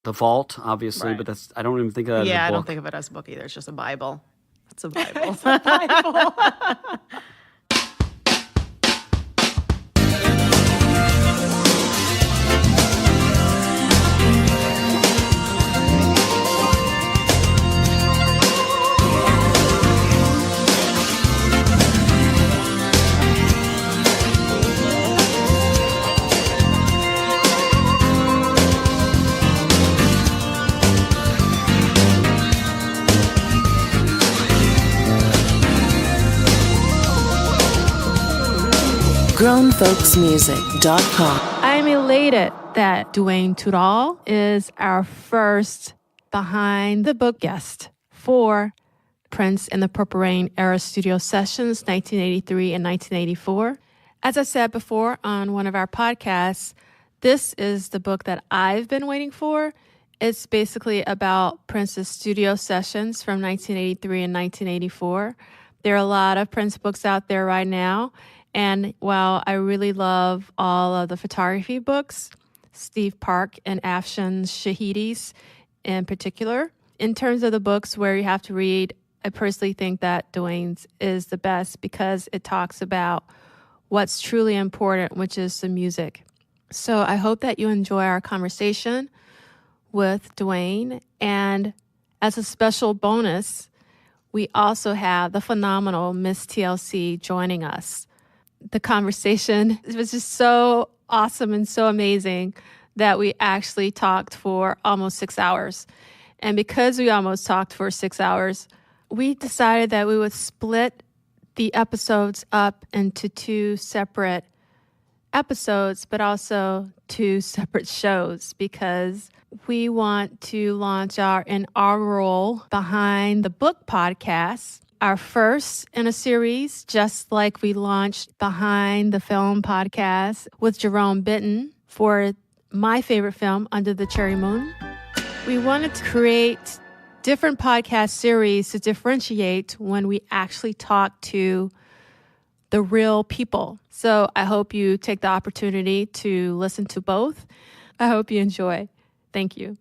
The Vault, obviously, Right. but I don't even think of that as a book. Yeah, I don't think of it as a book either. It's just a Bible. It's a Bible. It's a Bible. Grownfolksmusic.com. I'm elated that Duane Tudahl is our first behind the book guest for Prince and the Purple Rain era studio sessions, 1983 and 1984. As I said before on one of our podcasts, this is the book that I've been waiting for. It's basically about Prince's studio sessions from 1983 and 1984. There are a lot of Prince books out there right now. And while I really love all of the photography books, Steve Park and Afshan's Shahidis in particular, in terms of the books where you have to read, I personally think that Duane's is the best because it talks about what's truly important, which is the music. So I hope that you enjoy our conversation with Duane. And as a special bonus, we also have the phenomenal Miss TLC joining us. The conversation was just so awesome and so amazing that we actually talked for almost 6 hours. And because we almost talked for 6 hours, we decided that we would split the episodes up into 2 separate episodes, but also 2 separate shows because we want to launch our inaugural Behind the Book podcast, our first in a series, just like we launched Behind the Film podcast with Jerome Benton for my favorite film, Under the Cherry Moon. We wanted to create different podcast series to differentiate when we actually talk to the real people. So I hope you take the opportunity to listen to both. I hope you enjoy. Thank you.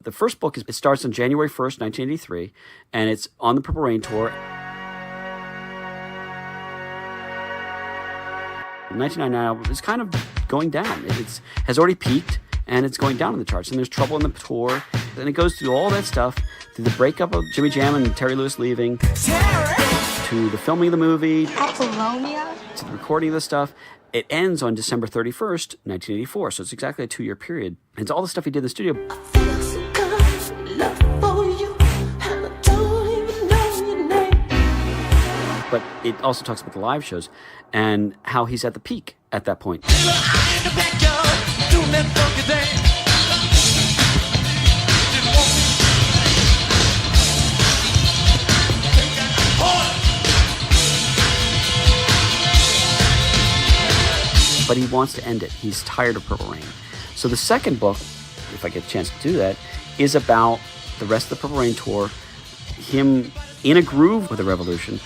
The first book, it starts on January 1st, 1983, and it's on the Purple Rain Tour. 1999 album is kind of going down. It has already peaked, and it's going down in the charts. And there's trouble in the tour. And it goes through all that stuff, through the breakup of Jimmy Jam and Terry Lewis leaving, to the filming of the movie, Apollonia, to the recording of the stuff. It ends on December 31st, 1984, so it's exactly a 2-year period. It's all the stuff he did in the studio. But it also talks about the live shows and how he's at the peak at that point. But he wants to end it. He's tired of Purple Rain. So the second book, if I get a chance to do that, is about the rest of the Purple Rain tour, him in a groove with the Revolution,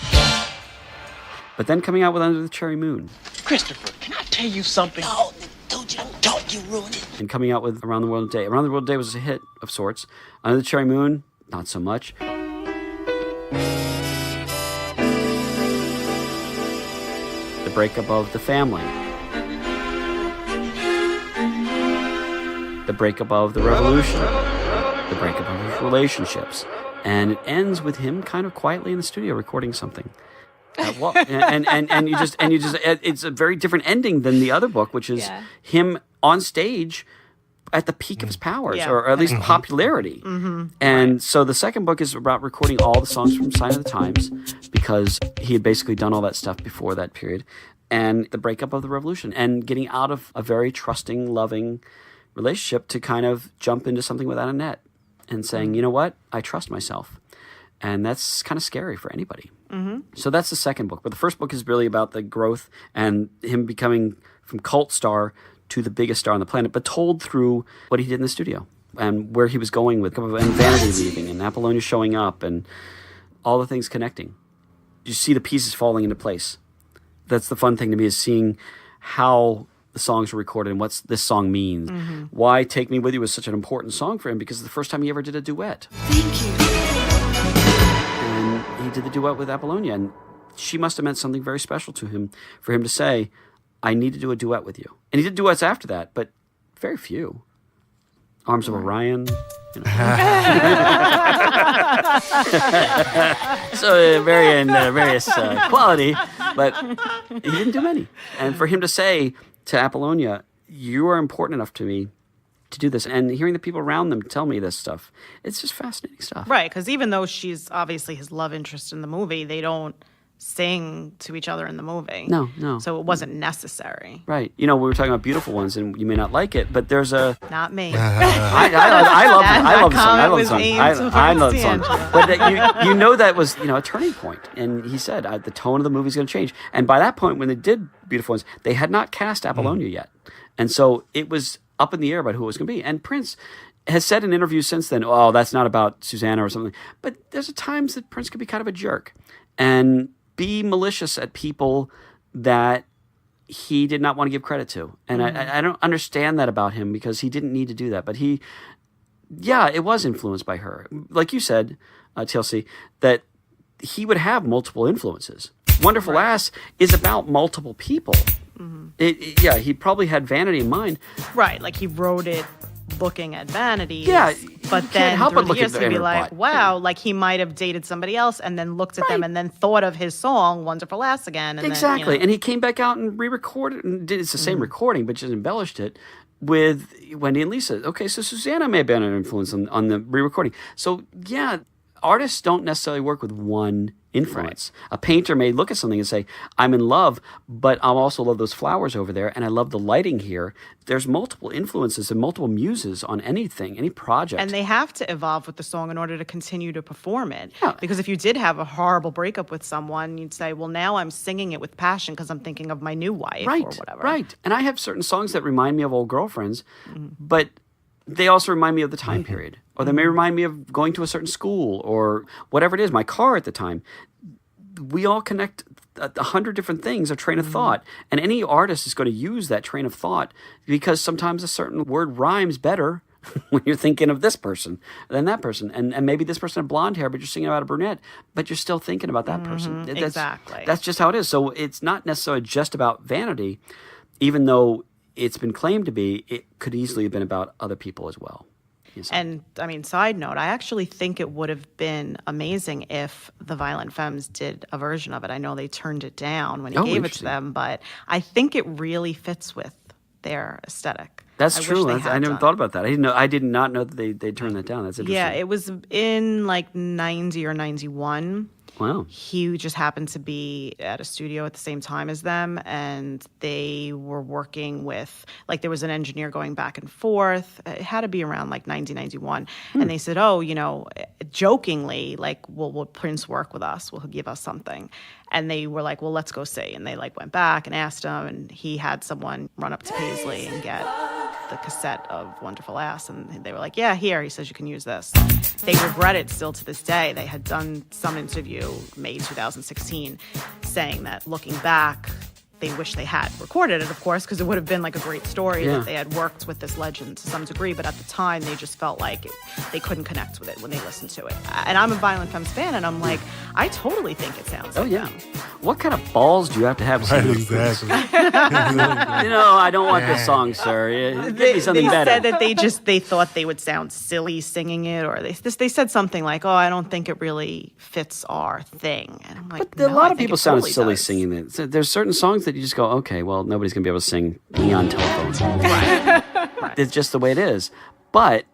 but then coming out with Under the Cherry Moon. Christopher, can I tell you something? oh, don't you ruin it. And coming out with Around the World in a Day. Around the World in a Day was a hit of sorts. Under the Cherry Moon, not so much. The breakup of the family. The breakup of the revolution. The breakup of his relationships. And it ends with him kind of quietly in the studio recording something. And you just it's a very different ending than the other book, which is him on stage at the peak of his powers, or at least popularity. And so the second book is about recording all the songs from Sign of the Times, because he had basically done all that stuff before that period, and the breakup of the revolution, and getting out of a very trusting, loving relationship to kind of jump into something without a net and saying, you know what, I trust myself. And that's kind of scary for anybody. So that's the second book. But the first book is really about the growth and him becoming from cult star to the biggest star on the planet, but told through what he did in the studio and where he was going with, and Vanity leaving and Apollonia showing up and all the things connecting. You see the pieces falling into place. That's the fun thing to me, is seeing how the songs were recorded and what this song means. Why Take Me With You was such an important song for him, because it's the first time he ever did a duet. Thank you. And he did the duet with Apollonia, and she must have meant something very special to him for him to say, I need to do a duet with you. And he did duets after that, but very few. Arms of Orion. You know. So various quality, but he didn't do many. And for him to say to Apollonia, you are important enough to me to do this, and hearing the people around them tell me this stuff, it's just fascinating stuff. Right, because even though she's obviously his love interest in the movie, they don't sing to each other in the movie. No. So it wasn't necessary. Right. You know, we were talking about Beautiful Ones, and you may not like it, but there's a... Not me. I love the song. I love the song. I love the song. Angela. But you know that was, a turning point. And he said, the tone of the movie is going to change. And by that point, when they did Beautiful Ones, they had not cast Apollonia yet. And so it was up in the air about who it was going to be. And Prince has said in interviews since then, oh, that's not about Susanna or something. But there's times that Prince could be kind of a jerk and be malicious at people that he did not want to give credit to. And I don't understand that about him, because he didn't need to do that. But it was influenced by her. Like you said, TLC, that he would have multiple influences. Wonderful Ass is about multiple people. He probably had Vanity in mind. Right, like he wrote it looking at Vanity. Yeah, but can't then help through but the look years at he'd be her like, butt. wow, like he might have dated somebody else and then looked at them and then thought of his song Wonderful Ass again. And Exactly. Then, And he came back out and re-recorded, and it's the same recording, but just embellished it with Wendy and Lisa. Okay, so Susanna may have been an influence on the re-recording. So, artists don't necessarily work with one influence. Right. A painter may look at something and say, I'm in love, but I also love those flowers over there, and I love the lighting here. There's multiple influences and multiple muses on anything, any project. And they have to evolve with the song in order to continue to perform it. Yeah. Because if you did have a horrible breakup with someone, you'd say, well, now I'm singing it with passion because I'm thinking of my new wife or whatever. Right. And I have certain songs that remind me of old girlfriends, but they also remind me of the time period. Or they may remind me of going to a certain school or whatever it is, my car at the time. We all connect 100 different things, a train of thought. And any artist is going to use that train of thought, because sometimes a certain word rhymes better when you're thinking of this person than that person. And maybe this person had blonde hair, but you're singing about a brunette, but you're still thinking about that person. Exactly. That's just how it is. So it's not necessarily just about Vanity, even though it's been claimed to be. It could easily have been about other people as well. And I mean, side note, I actually think it would have been amazing if the Violent Femmes did a version of it. I know they turned it down when he gave it to them, but I think it really fits with their aesthetic. That's true. I never thought about that. I did not know that they turned that down. That's interesting. Yeah, it was in like 90 or 91. Wow. He just happened to be at a studio at the same time as them, and they were working with, like, there was an engineer going back and forth. It had to be around like 1991. And they said, jokingly, like, well, will Prince work with us? Will he give us something? And they were like, well, let's go see. And they like went back and asked him, and he had someone run up to Paisley and get the cassette of Wonderful Ass, and they were like, yeah, here. He says you can use this. They regret it still to this day. They had done some interview, May 2016, saying that looking back, they wish they had recorded it, of course, because it would have been like a great story that they had worked with this legend to some degree. But at the time, they just felt like they couldn't connect with it when they listened to it. And I'm a Violent Femmes fan, and I'm like, I totally think it sounds like them. What kind of balls do you have to have? Right, exactly. I don't want this song, sir. Give me something better. They said that they thought they would sound silly singing it, or they said something like, "Oh, I don't think it really fits our thing." And I'm like, but a lot of people sounded totally silly does. singing it. So there's certain songs that you just go, okay, well, nobody's gonna be able to sing Neon Telephone. Right. It's just the way it is. But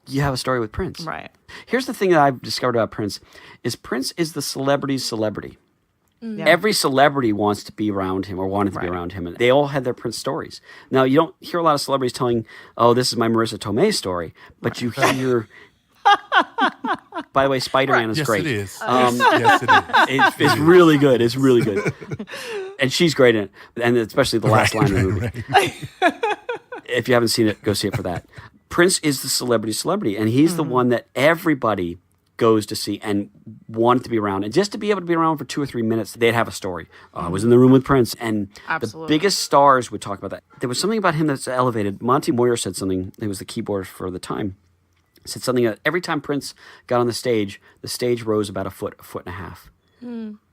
you have a story with Prince. Right. Here's the thing that I've discovered about Prince is the celebrity's celebrity. Yeah. Every celebrity wants to be around him or wanted to be around him. And they all had their Prince stories. Now, you don't hear a lot of celebrities telling, oh, this is my Marissa Tomei story. But you hear... By the way, Spider-Man is great. Yes, it is. Yes, it is. It's really good. It's really good. And she's great in it. And especially the last line of the movie. If you haven't seen it, go see it for that. Prince is the celebrity, and he's the one that everybody goes to see and wanted to be around. And just to be able to be around for 2 or 3 minutes, they'd have a story. I was in the room with Prince. And Absolutely. the biggest stars would talk about that. There was something about him that's elevated. Monty Moyer said something. He was the keyboard for the time. Said something that every time Prince got on the stage rose about a foot and a half.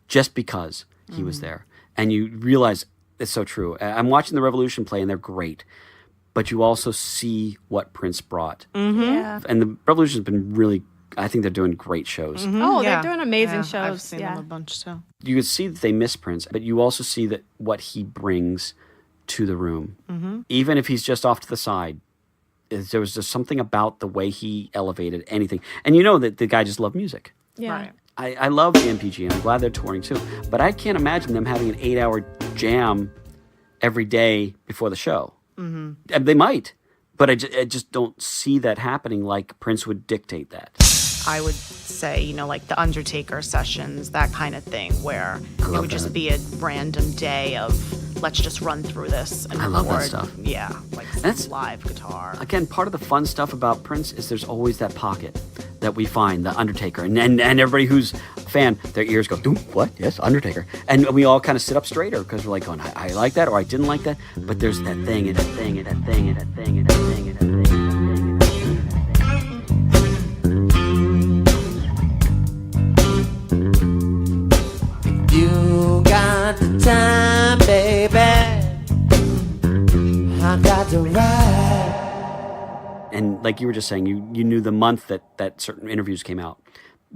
Just because he was there. And you realize it's so true. I'm watching the Revolution play, and they're great. But you also see what Prince brought. Yeah. And the Revolution's been really, I think they're doing great shows. Oh, Yeah. they're doing amazing Yeah, shows. I've seen yeah. them a bunch too. You could see that they miss Prince, but you also see that what he brings to the room. Even if he's just off to the side, there was just something about the way he elevated anything. And you know that the guy just loved music. Yeah. Right. I love the MPG, and I'm glad they're touring too. But I can't imagine them having an 8-hour jam every day before the show. They might, but I just don't see that happening like Prince would dictate that. I would say, you know, like the Undertaker sessions, that kind of thing, where it love would just that. be a random day of let's just run through this and I love that record. stuff. Yeah, like That's- live guitar. Again, part of the fun stuff about Prince is there's always that pocket that we find, the Undertaker. And everybody who's a fan, their ears go, "Ooh, what? Yes, Undertaker." And we all kind of sit up straighter because we're like going, I like that or I didn't like that. But there's that thing and that thing and that thing and that thing and that thing and that thing and that thing. You got the time, baby. I got the right. And like you were just saying, you knew the month that certain interviews came out.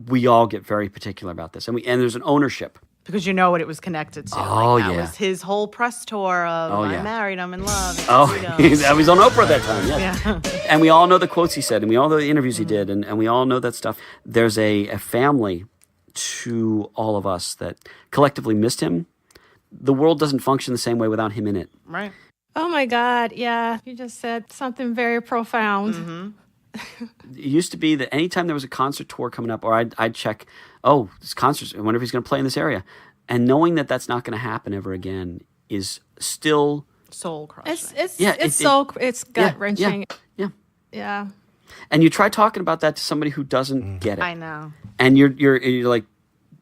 We all get very particular about this. And there's an ownership. Because you know what it was connected to. Oh, like, that yeah. was his whole press tour of Oh, yeah. I'm married, I'm in love. it's Oh, freedom. I was on Oprah that time, yes. Yeah. And we all know the quotes he said, and we all know the interviews he did, and we all know that stuff. There's a family to all of us that collectively missed him. The world doesn't function the same way without him in it. Right. Oh my God. Yeah. You just said something very profound. It used to be that anytime there was a concert tour coming up, or I'd check, oh, this concert's, I wonder if he's going to play in this area. And knowing that that's not going to happen ever again is still... Soul crushing. It's gut wrenching. Yeah. Yeah. And you try talking about that to somebody who doesn't get it. I know. And you're like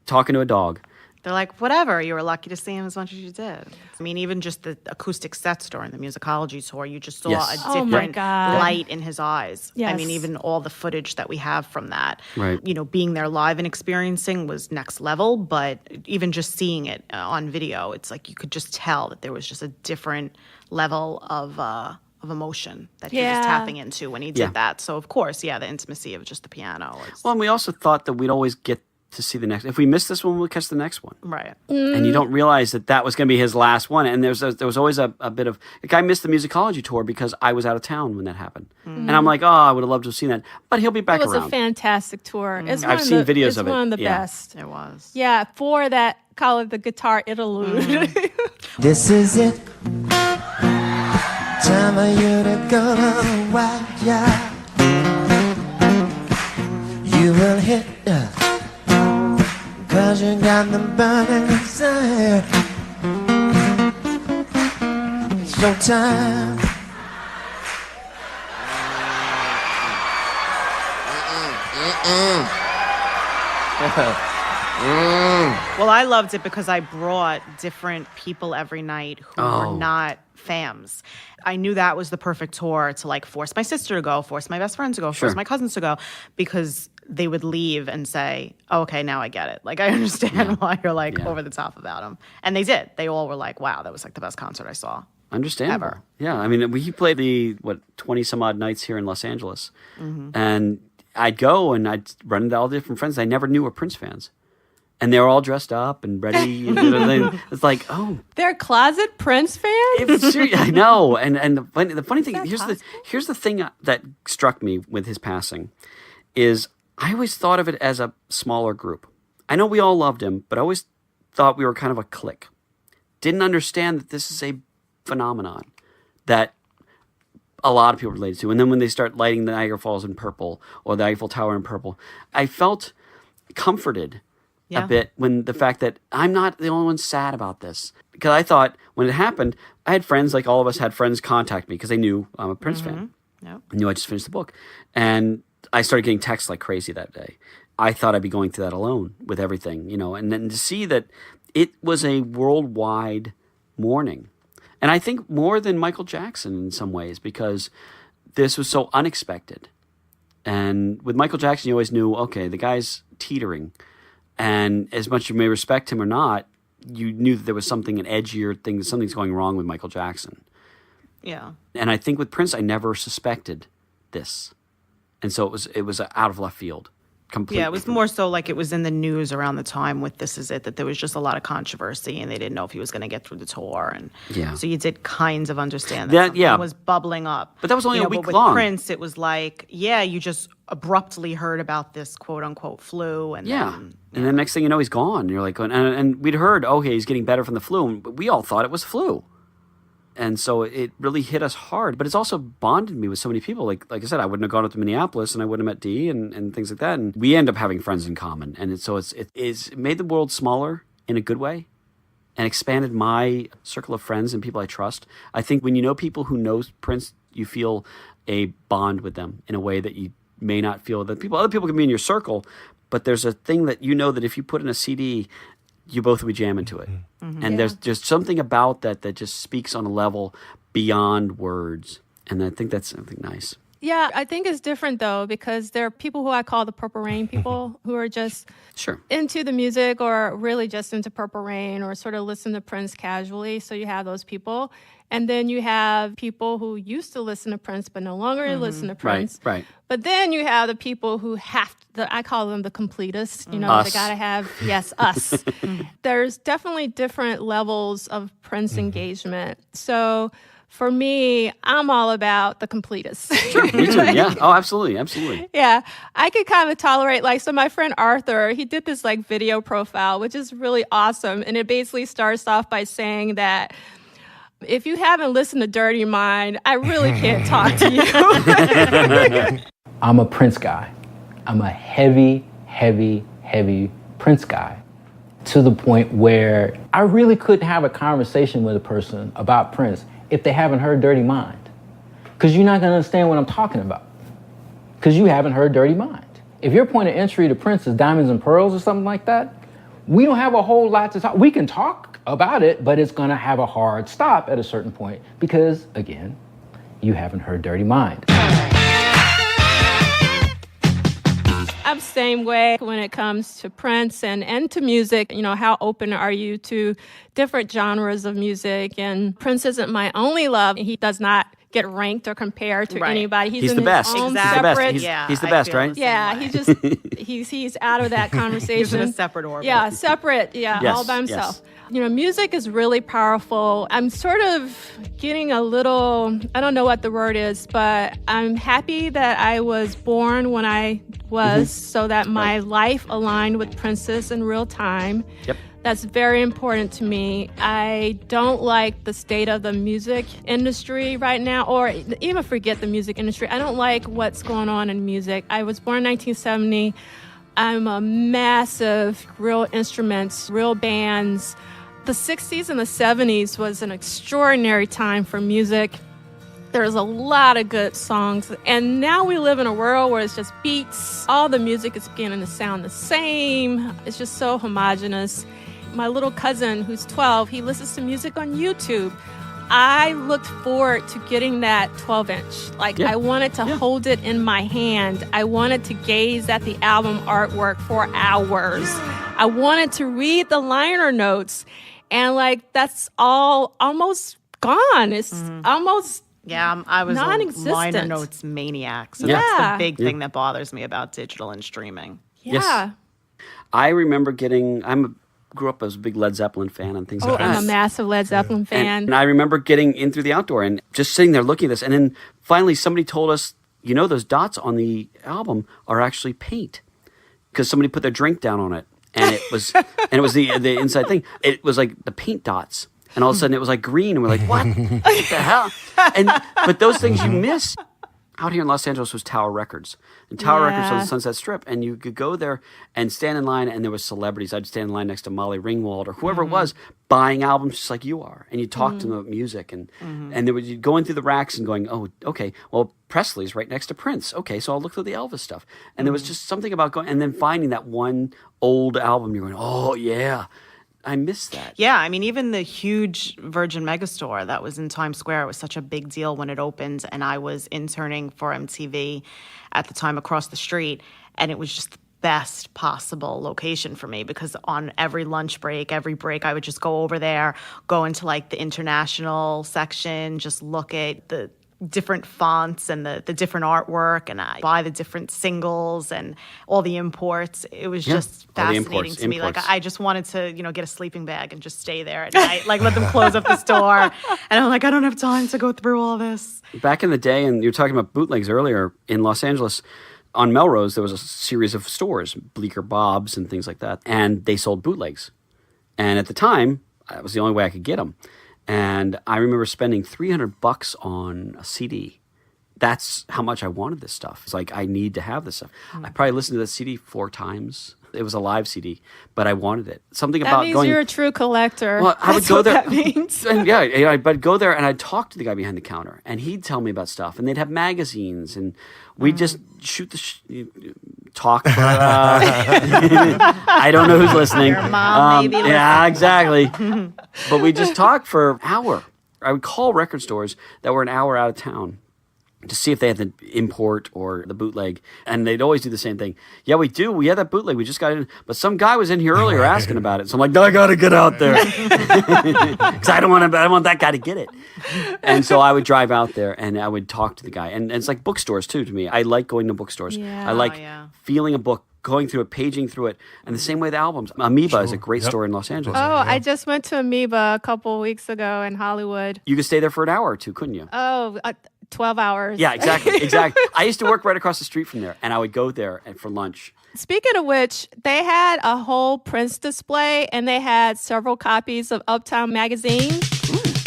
talking to a dog. They're like, whatever, you were lucky to see him as much as you did. I mean, even just the acoustic sets during the musicology tour, you just saw Yes. a Oh my different God. light in his eyes. I Yes. mean, even all the footage that we have from that, Right. you know, being there live and experiencing was next level. But even just seeing it on video, it's like you could just tell that there was just a different level of emotion that he was Yeah. tapping into when he did Yeah. that. So, of course, the intimacy of just the piano. Is, Well, and we also thought that we'd always get to see the next. If we miss this one, we'll catch the next one. right. And you don't realize that was going to be his last one. And there was always a bit of... Like, I missed the musicology tour because I was out of town when that happened. And I'm like, I would have loved to have seen that. But he'll be back It was around. a fantastic tour. It's I've seen videos of it. It's one of the Yeah. best. It was. Yeah, for that, call it the guitar interlude. This is it. Time for you to go to the wild yard. You will hit cause you got the burning desire. It's your time. Well, I loved it because I brought different people every night who were not fans. I knew that was the perfect tour to like force my sister to go, force my best friend to go, Sure. force my cousins to go, because they would leave and say, oh, okay, now I get it. Like, I understand why you're like over the top about him. And they did. They all were like, wow, that was like the best concert I saw. Understandable. Ever. Yeah, I mean, he played 20 some odd nights here in Los Angeles. And I'd go and I'd run into all the different friends I never knew were Prince fans. And they were all dressed up and ready. And it's like, oh, They're closet Prince fans? I know. And the funny thing, that here's the thing that struck me with his passing is I always thought of it as a smaller group. I know we all loved him, but I always thought we were kind of a clique. Didn't understand that this is a phenomenon that a lot of people related to. And then when they start lighting the Niagara Falls in purple or the Eiffel Tower in purple, I felt comforted a bit when the fact that I'm not the only one sad about this. Because I thought when it happened, I had friends, like all of us had friends contact me because they knew I'm a Prince fan. Yep. I knew I just finished the book. And I started getting texts like crazy that day. I thought I'd be going through that alone with everything, and then to see that it was a worldwide mourning. And I think more than Michael Jackson in some ways, because this was so unexpected. And with Michael Jackson, you always knew, okay, the guy's teetering. And as much as you may respect him or not, you knew that there was an edgier thing, something's going wrong with Michael Jackson. Yeah. And I think with Prince, I never suspected this. And so it was out of left field. Completely. Yeah, it was more so like it was in the news around the time with This Is It, that there was just a lot of controversy and they didn't know if he was going to get through the tour. And so you did kinds of understand that something was bubbling up. But that was only a week but long. With Prince, it was like, you just abruptly heard about this quote unquote flu. And then, and then next thing you know, he's gone. And you're like, and we'd heard, okay, he's getting better from the flu. But we all thought it was flu. And so it really hit us hard. But it's also bonded me with so many people. Like I said, I wouldn't have gone up to Minneapolis and I wouldn't have met Dee and things like that. And we end up having friends in common. And it made the world smaller in a good way and expanded my circle of friends and people I trust. I think when you know people who know Prince, you feel a bond with them in a way that you may not feel that other people can be in your circle. But there's a thing that you know that if you put in a CD, you both will be jamming to it. Mm-hmm. And there's just something about that just speaks on a level beyond words. And I think that's something nice. Yeah, I think it's different, though, because there are people who I call the Purple Rain people who are just into the music or really just into Purple Rain or sort of listen to Prince casually. So you have those people. And then you have people who used to listen to Prince but no longer listen to Prince. Right. But then you have the people who I call them the completists. They got to have, us. There's definitely different levels of Prince engagement. So for me, I'm all about the completists. Sure, me too. Yeah. Oh, absolutely. Yeah. I could kind of tolerate, so my friend Arthur, he did this video profile, which is really awesome. And it basically starts off by saying that if you haven't listened to Dirty Mind, I really can't talk to you. I'm a Prince guy. I'm a heavy Prince guy, to the point where I really couldn't have a conversation with a person about Prince if they haven't heard Dirty Mind. Because you're not going to understand what I'm talking about. Because you haven't heard Dirty Mind. If your point of entry to Prince is Diamonds and Pearls or something like that, we don't have a whole lot to talk. We can talk about it, but it's going to have a hard stop at a certain point because, again, you haven't heard Dirty Mind. I'm the same way when it comes to Prince and to music. How open are you to different genres of music? And Prince isn't my only love. He does not get ranked or compared to anybody. He's in the best. His own Separate. He's the best, right? Yeah, he's out of that conversation. He's in a separate orbit. Yeah, separate. Yeah, all by himself. Yes. Music is really powerful. I'm sort of getting a little, I don't know what the word is, but I'm happy that I was born when I was so that my life aligned with Prince's in real time. Yep. That's very important to me. I don't like the state of the music industry right now, or even forget the music industry. I don't like what's going on in music. I was born in 1970. I'm a massive real instruments, real bands. The 60s and the 70s was an extraordinary time for music. There's a lot of good songs. And now we live in a world where it's just beats. All the music is beginning to sound the same. It's just so homogenous. My little cousin, who's 12, he listens to music on YouTube. I looked forward to getting that 12-inch. I wanted to hold it in my hand. I wanted to gaze at the album artwork for hours. I wanted to read the liner notes. And that's all almost gone. It's almost I was non-existent. a liner notes maniac. So that's the big thing that bothers me about digital and streaming. Yeah. Yes. I remember grew up as a big Led Zeppelin fan and things like that. I'm a massive Led Zeppelin fan. And I remember getting in through the outdoor and just sitting there looking at this. And then finally somebody told us, those dots on the album are actually paint because somebody put their drink down on it. And it was the inside thing. It was like the paint dots. And all of a sudden it was green. And we're like, what? What the hell? But those things you miss. out here in Los Angeles was Tower Records. And Tower Records was on Yeah. the Sunset Strip. And you could go there and stand in line, and there was celebrities. I'd stand in line next to Molly Ringwald or whoever it was, buying albums just like you are. And you talk to them about music. And there was, you'd go in through the racks and going, oh, okay, well, Presley's right next to Prince. Okay, so I'll look through the Elvis stuff. And there was just something about going, and then finding that one old album, you're going, oh, yeah. I miss that. Yeah, I mean, even the huge Virgin Megastore that was in Times Square, it was such a big deal when it opened, and I was interning for MTV at the time across the street, and it was just the best possible location for me because on every lunch break, every break, I would just go over there, go into like the international section, just look at the different fonts and the different artwork, and I buy the different singles and all the imports. It was just all the fascinating to me. Like imports. I just wanted to, get a sleeping bag and just stay there at night, like let them close up the store. And I'm like, I don't have time to go through all this. Back in the day, and you were talking about bootlegs earlier, in Los Angeles, on Melrose, there was a series of stores, Bleecker Bob's and things like that, and they sold bootlegs. And at the time, that was the only way I could get them. And I remember spending $300 on a CD. That's how much I wanted this stuff. It's like, I need to have this stuff. I probably listened to the CD 4 times. It was a live CD, but I wanted it. Something That about means going. you're a true collector. Well, I would That's go what there. That means. And yeah, I'd go there and I'd talk to the guy behind the counter, and he'd tell me about stuff, and they'd have magazines, and we'd just shoot the talk. For, I don't know who's listening. Your mom maybe yeah, exactly. But we just talked for an hour. I would call record stores that were an hour out of town to see if they had the import or the bootleg, and they'd always do the same thing. Yeah, we do. We had that bootleg. We just got it in, but some guy was in here earlier asking about it. So I'm like, no, I gotta get out there because I don't want that guy to get it. And so I would drive out there and I would talk to the guy. And it's like bookstores too to me. I like going to bookstores. Yeah. I like Oh, yeah. feeling a book, going through it, paging through it, and the same way the albums. Amoeba is a great store in Los Angeles. Oh, I just went to Amoeba a couple weeks ago in Hollywood. You could stay there for an hour or two, couldn't you? 12 hours. Yeah, exactly. I used to work right across the street from there, and I would go there for lunch. Speaking of which, they had a whole Prince display, and they had several copies of Uptown magazine.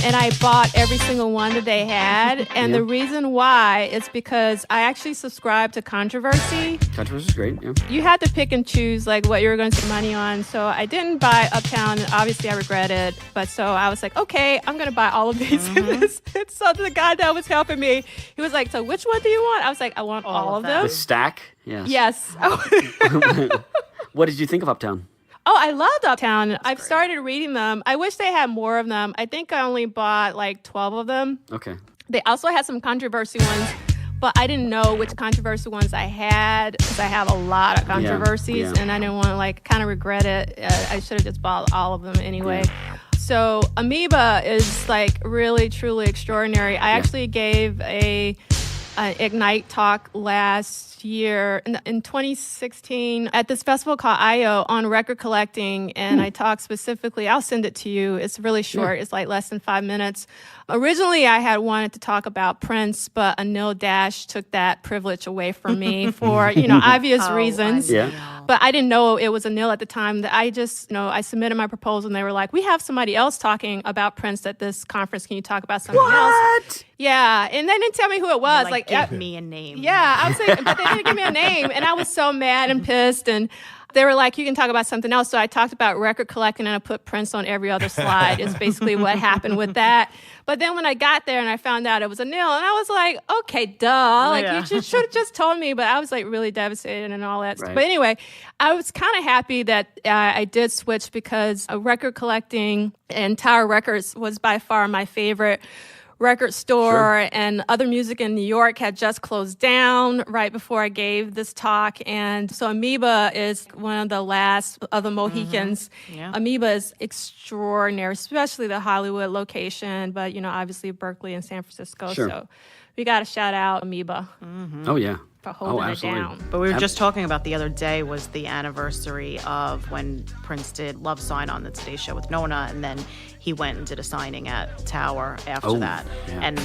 And I bought every single one that they had. And the reason why is because I actually subscribed to Controversy. Controversy is great, yeah. You had to pick and choose like what you were going to spend money on. So I didn't buy Uptown, and obviously I regret it. But so I was like, okay, I'm going to buy all of these. And so the guy that was helping me, he was like, so which one do you want? I was like, I want all of them. The stack? Yes. Yes. What did you think of Uptown? Oh, I loved Uptown. I've started reading them. I wish they had more of them. I think I only bought like 12 of them. Okay. They also had some controversy ones, but I didn't know which controversy ones I had because I have a lot of controversies, and I didn't want to like kind of regret it. I should have just bought all of them anyway. So Amoeba is like really, truly extraordinary. I actually gave an Ignite talk last year in 2016 at this festival called Eyeo on record collecting, and I talked specifically, I'll send it to you, it's really short, it's like less than 5 minutes. Originally I had wanted to talk about Prince, but Anil Dash took that privilege away from me for obvious reasons. But I didn't know it was Anil at the time. That I just, I submitted my proposal, and they were like, we have somebody else talking about Prince at this conference. Can you talk about something else? Yeah, and they didn't tell me who it was. Like give me a name. Yeah, I was like, but they didn't give me a name, and I was so mad and pissed, and they were like, you can talk about something else. So I talked about record collecting, and I put Prince on every other slide is basically what happened with that. But then when I got there and I found out it was Anil, and I was like, okay, duh. Like, you should have just told me. But I was like really devastated and all that stuff. But anyway, I was kind of happy that I did switch because record collecting and Tower Records was by far my favorite record store, and Other Music in New York had just closed down right before I gave this talk. And so Amoeba is one of the last of the Mohicans. Amoeba is extraordinary, especially the Hollywood location, but obviously Berkeley and San Francisco. So we got to shout out Amoeba. Oh, yeah. For holding it down. But we were just talking about the other day was the anniversary of when Prince did Love Sign on the Today Show with Nona, and then he went and did a signing at Tower after that. And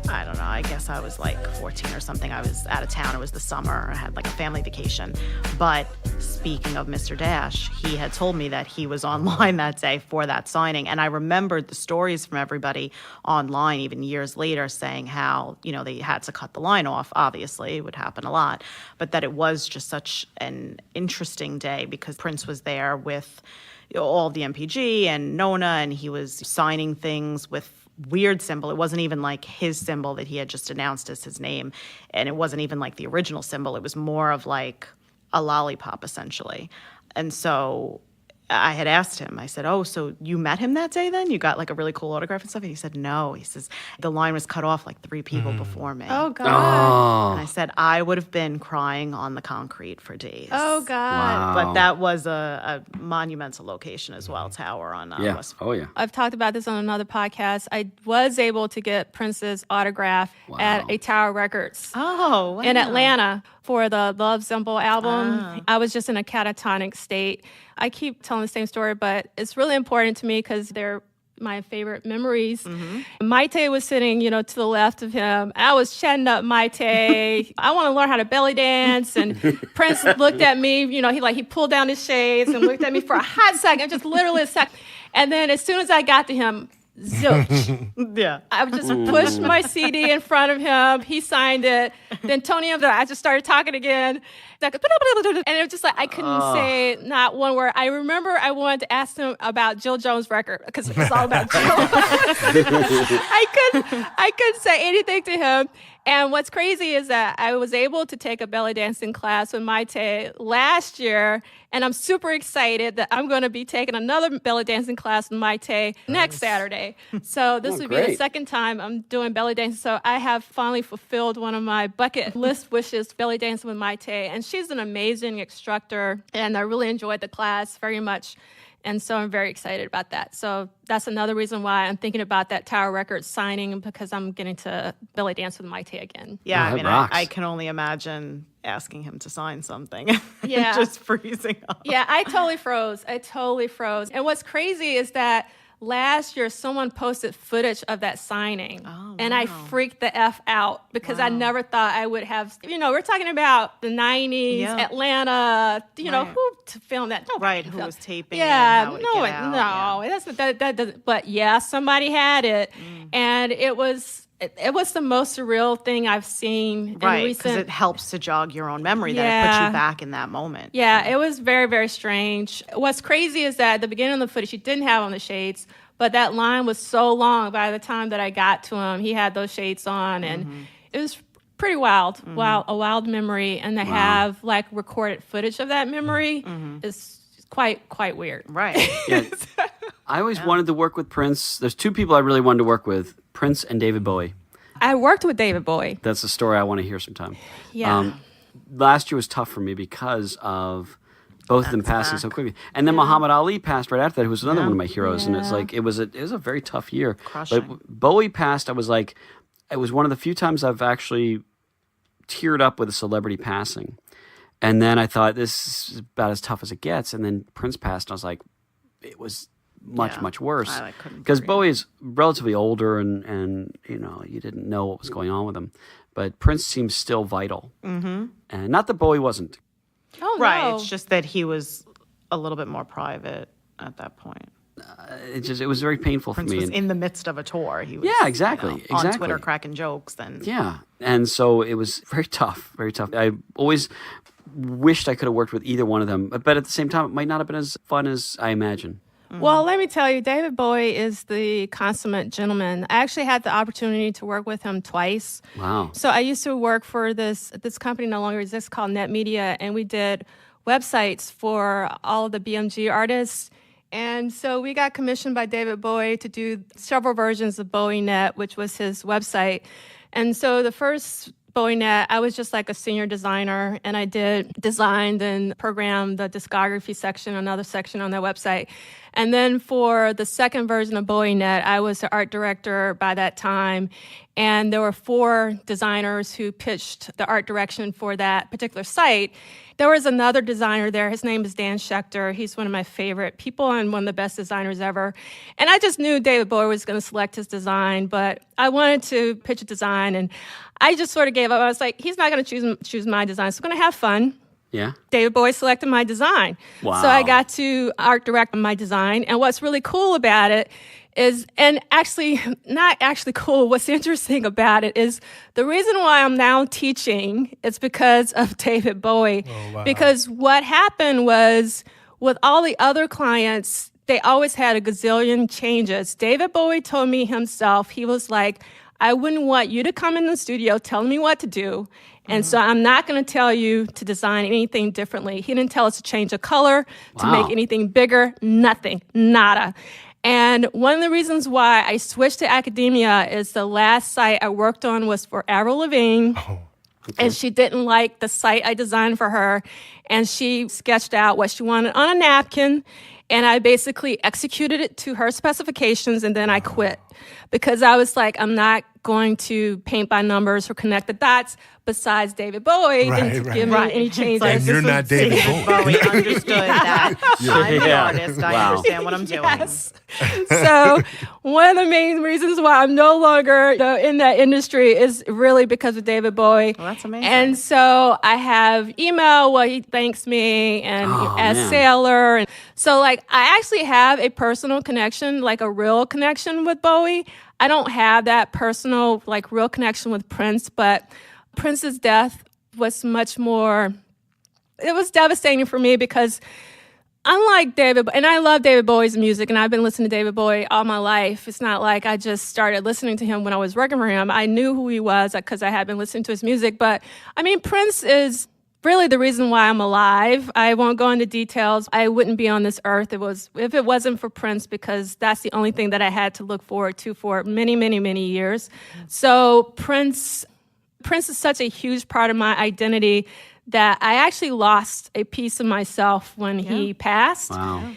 I don't know, I guess I was like 14 or something. I was out of town. It was the summer. I had like a family vacation. But speaking of Mr. Dash, he had told me that he was online that day for that signing. And I remembered the stories from everybody online, even years later, saying how, they had to cut the line off. Obviously, it would happen a lot. But that it was just such an interesting day because Prince was there with all the MPG and Nona, and he was signing things with weird symbol. It wasn't even like his symbol that he had just announced as his name. And it wasn't even like the original symbol. It was more of like a lollipop, essentially. And so I had asked him, I said, oh, so you met him that day then? You got like a really cool autograph and stuff? And he said, no. He says, the line was cut off like 3 people before me. Oh, God. Oh. And I said, I would have been crying on the concrete for days. Oh, God. But that was a monumental location as well, tower on Yeah. West. Oh, yeah. I've talked about this on another podcast. I was able to get Prince's autograph at a Tower Records Oh, wow. in Atlanta for the Love Symbol album. I was just in a catatonic state. I keep telling the same story, but it's really important to me because they're my favorite memories. Maite was sitting, to the left of him. I was chatting up Maite. I want to learn how to belly dance. And Prince looked at me, he pulled down his shades and looked at me for a hot second, just literally a second. And then as soon as I got to him, zilch. Yeah. I just pushed my CD in front of him. He signed it. Then Tony, I just started talking again. And it was just like I couldn't say not one word. I remember I wanted to ask him about Jill Jones' record because it was all about Jill. I couldn't say anything to him. And what's crazy is that I was able to take a belly dancing class with Maite last year, and I'm super excited that I'm going to be taking another belly dancing class with Maite next Saturday. So this would be the great. second time I'm doing belly dancing. So I have finally fulfilled one of my bucket list wishes, belly dancing with Maite. And she's an amazing instructor, and I really enjoyed the class very much. And so I'm very excited about that. So that's another reason why I'm thinking about that Tower Records signing, because I'm getting to belly dance with Maite again. Yeah, Oh, I that mean, rocks. I can only imagine asking him to sign something. Yeah. Just freezing up. Yeah, I totally froze. And what's crazy is that last year someone posted footage of that signing. Oh, and I wow. freaked the F out because I never thought I would have, we're talking about the 90s, Yeah. Atlanta, Right. who to film that? Nobody Right, to who film. was taping Yeah, it, how it would get out, that doesn't, but yeah, somebody had it. And it was the most surreal thing I've seen in Right, because recent. it helps to jog your own memory, that it puts Yeah. you back in that moment. Yeah, it was very, very strange. What's crazy is that at the beginning of the footage, he didn't have on the shades, but that line was so long by the time that I got to him, he had those shades on, and it was pretty wild, a wild memory. And to have like recorded footage of that memory is quite weird. Right. Yeah. I always wanted to work with Prince. There's 2 people I really wanted to work with, Prince and David Bowie. I worked with David Bowie. That's a story I want to hear sometime. Yeah. Last year was tough for me because of both of them passing so quickly. And then Muhammad Ali passed right after that, who was another one of my heroes. And it's Yeah. like, it was a very tough year. Crushing. But Bowie passed, I was like, it was one of the few times I've actually teared up with a celebrity passing. And then I thought, this is about as tough as it gets. And then Prince passed, and I was like, it was much worse. I couldn't Because agree. Bowie is relatively older, and you didn't know what was going on with him. But Prince seems still vital. Mm-hmm. And not that Bowie wasn't. Oh, Right. no. It's just that he was a little bit more private at that point. It was very painful Prince for me. was in the midst of a tour. He was, Yeah, exactly, on exactly. Twitter cracking jokes. Then Yeah. And so it was very tough, very tough. I always wished I could have worked with either one of them. But at the same time, it might not have been as fun as I imagine. Well, let me tell you, David Bowie is the consummate gentleman. I actually had the opportunity to work with him twice. Wow. So I used to work for this company no longer exists called Net Media, and we did websites for all of the BMG artists. And so we got commissioned by David Bowie to do several versions of BowieNet, which was his website. And so the first BowieNet, I was just like a senior designer, and I designed and programmed the discography section, another section on their website. And then for the second version of BowieNet, I was the art director by that time. And there were 4 designers who pitched the art direction for that particular site. There was another designer there. His name is Dan Schechter. He's one of my favorite people and one of the best designers ever. And I just knew David Bowie was going to select his design, but I wanted to pitch a design, and I just sort of gave up. I was like, he's not going to choose my design, so we're going to have fun. Yeah. David Bowie selected my design. Wow. So I got to art direct my design. And what's really cool about it is, and actually, not actually cool, what's interesting about it is the reason why I'm now teaching is because of David Bowie. Oh, wow. Because what happened was with all the other clients, they always had a gazillion changes. David Bowie told me himself, he was like, I wouldn't want you to come in the studio telling me what to do. And so I'm not going to tell you to design anything differently. He didn't tell us to change a color, to Wow. make anything bigger, nothing, nada. And one of the reasons why I switched to academia is the last site I worked on was for Avril Lavigne. And she didn't like the site I designed for her. And she sketched out what she wanted on a napkin. And I basically executed it to her specifications, and then I quit because I was like, I'm not going to paint by numbers or connect the dots. Besides David Bowie, didn't give me any changes. And you're not David Bowie. Understood that. I'm the Yeah. artist. I Wow. understand what I'm doing. Yes. So one of the main reasons why I'm no longer in that industry is really because of David Bowie. Well, that's amazing. And so I have email where he thanks me and as man. Sailor. And so like I actually have a personal connection, like a real connection with Bowie. I don't have that personal, like real connection with Prince, but Prince's death was much more, it was devastating for me because unlike David, and I love David Bowie's music, and I've been listening to David Bowie all my life. It's not like I just started listening to him when I was working for him. I knew who he was because I had been listening to his music. But I mean, Prince is really the reason why I'm alive. I won't go into details. I wouldn't be on this earth if it wasn't for Prince, because that's the only thing that I had to look forward to for many, many, many years. So Prince is such a huge part of my identity that I actually lost a piece of myself when he passed. Wow.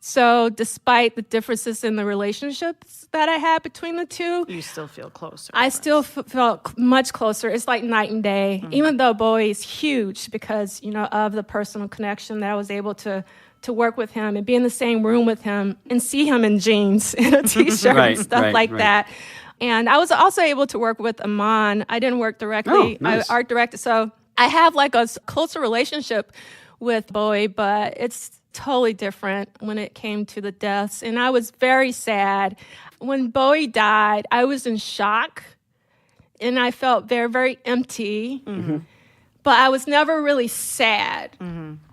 So despite the differences in the relationships that I had between the two, You still feel closer. I still felt much closer. It's like night and day, even though Bowie is huge because, of the personal connection that I was able to work with him and be in the same room with him and see him in jeans and a t-shirt Right, and stuff right, like right. that. And I was also able to work with Aman. I didn't work directly. Oh, nice. I art directed. So I have like a closer relationship with Bowie, but it's totally different when it came to the deaths. And I was very sad. When Bowie died, I was in shock and I felt very, very empty. But I was never really sad.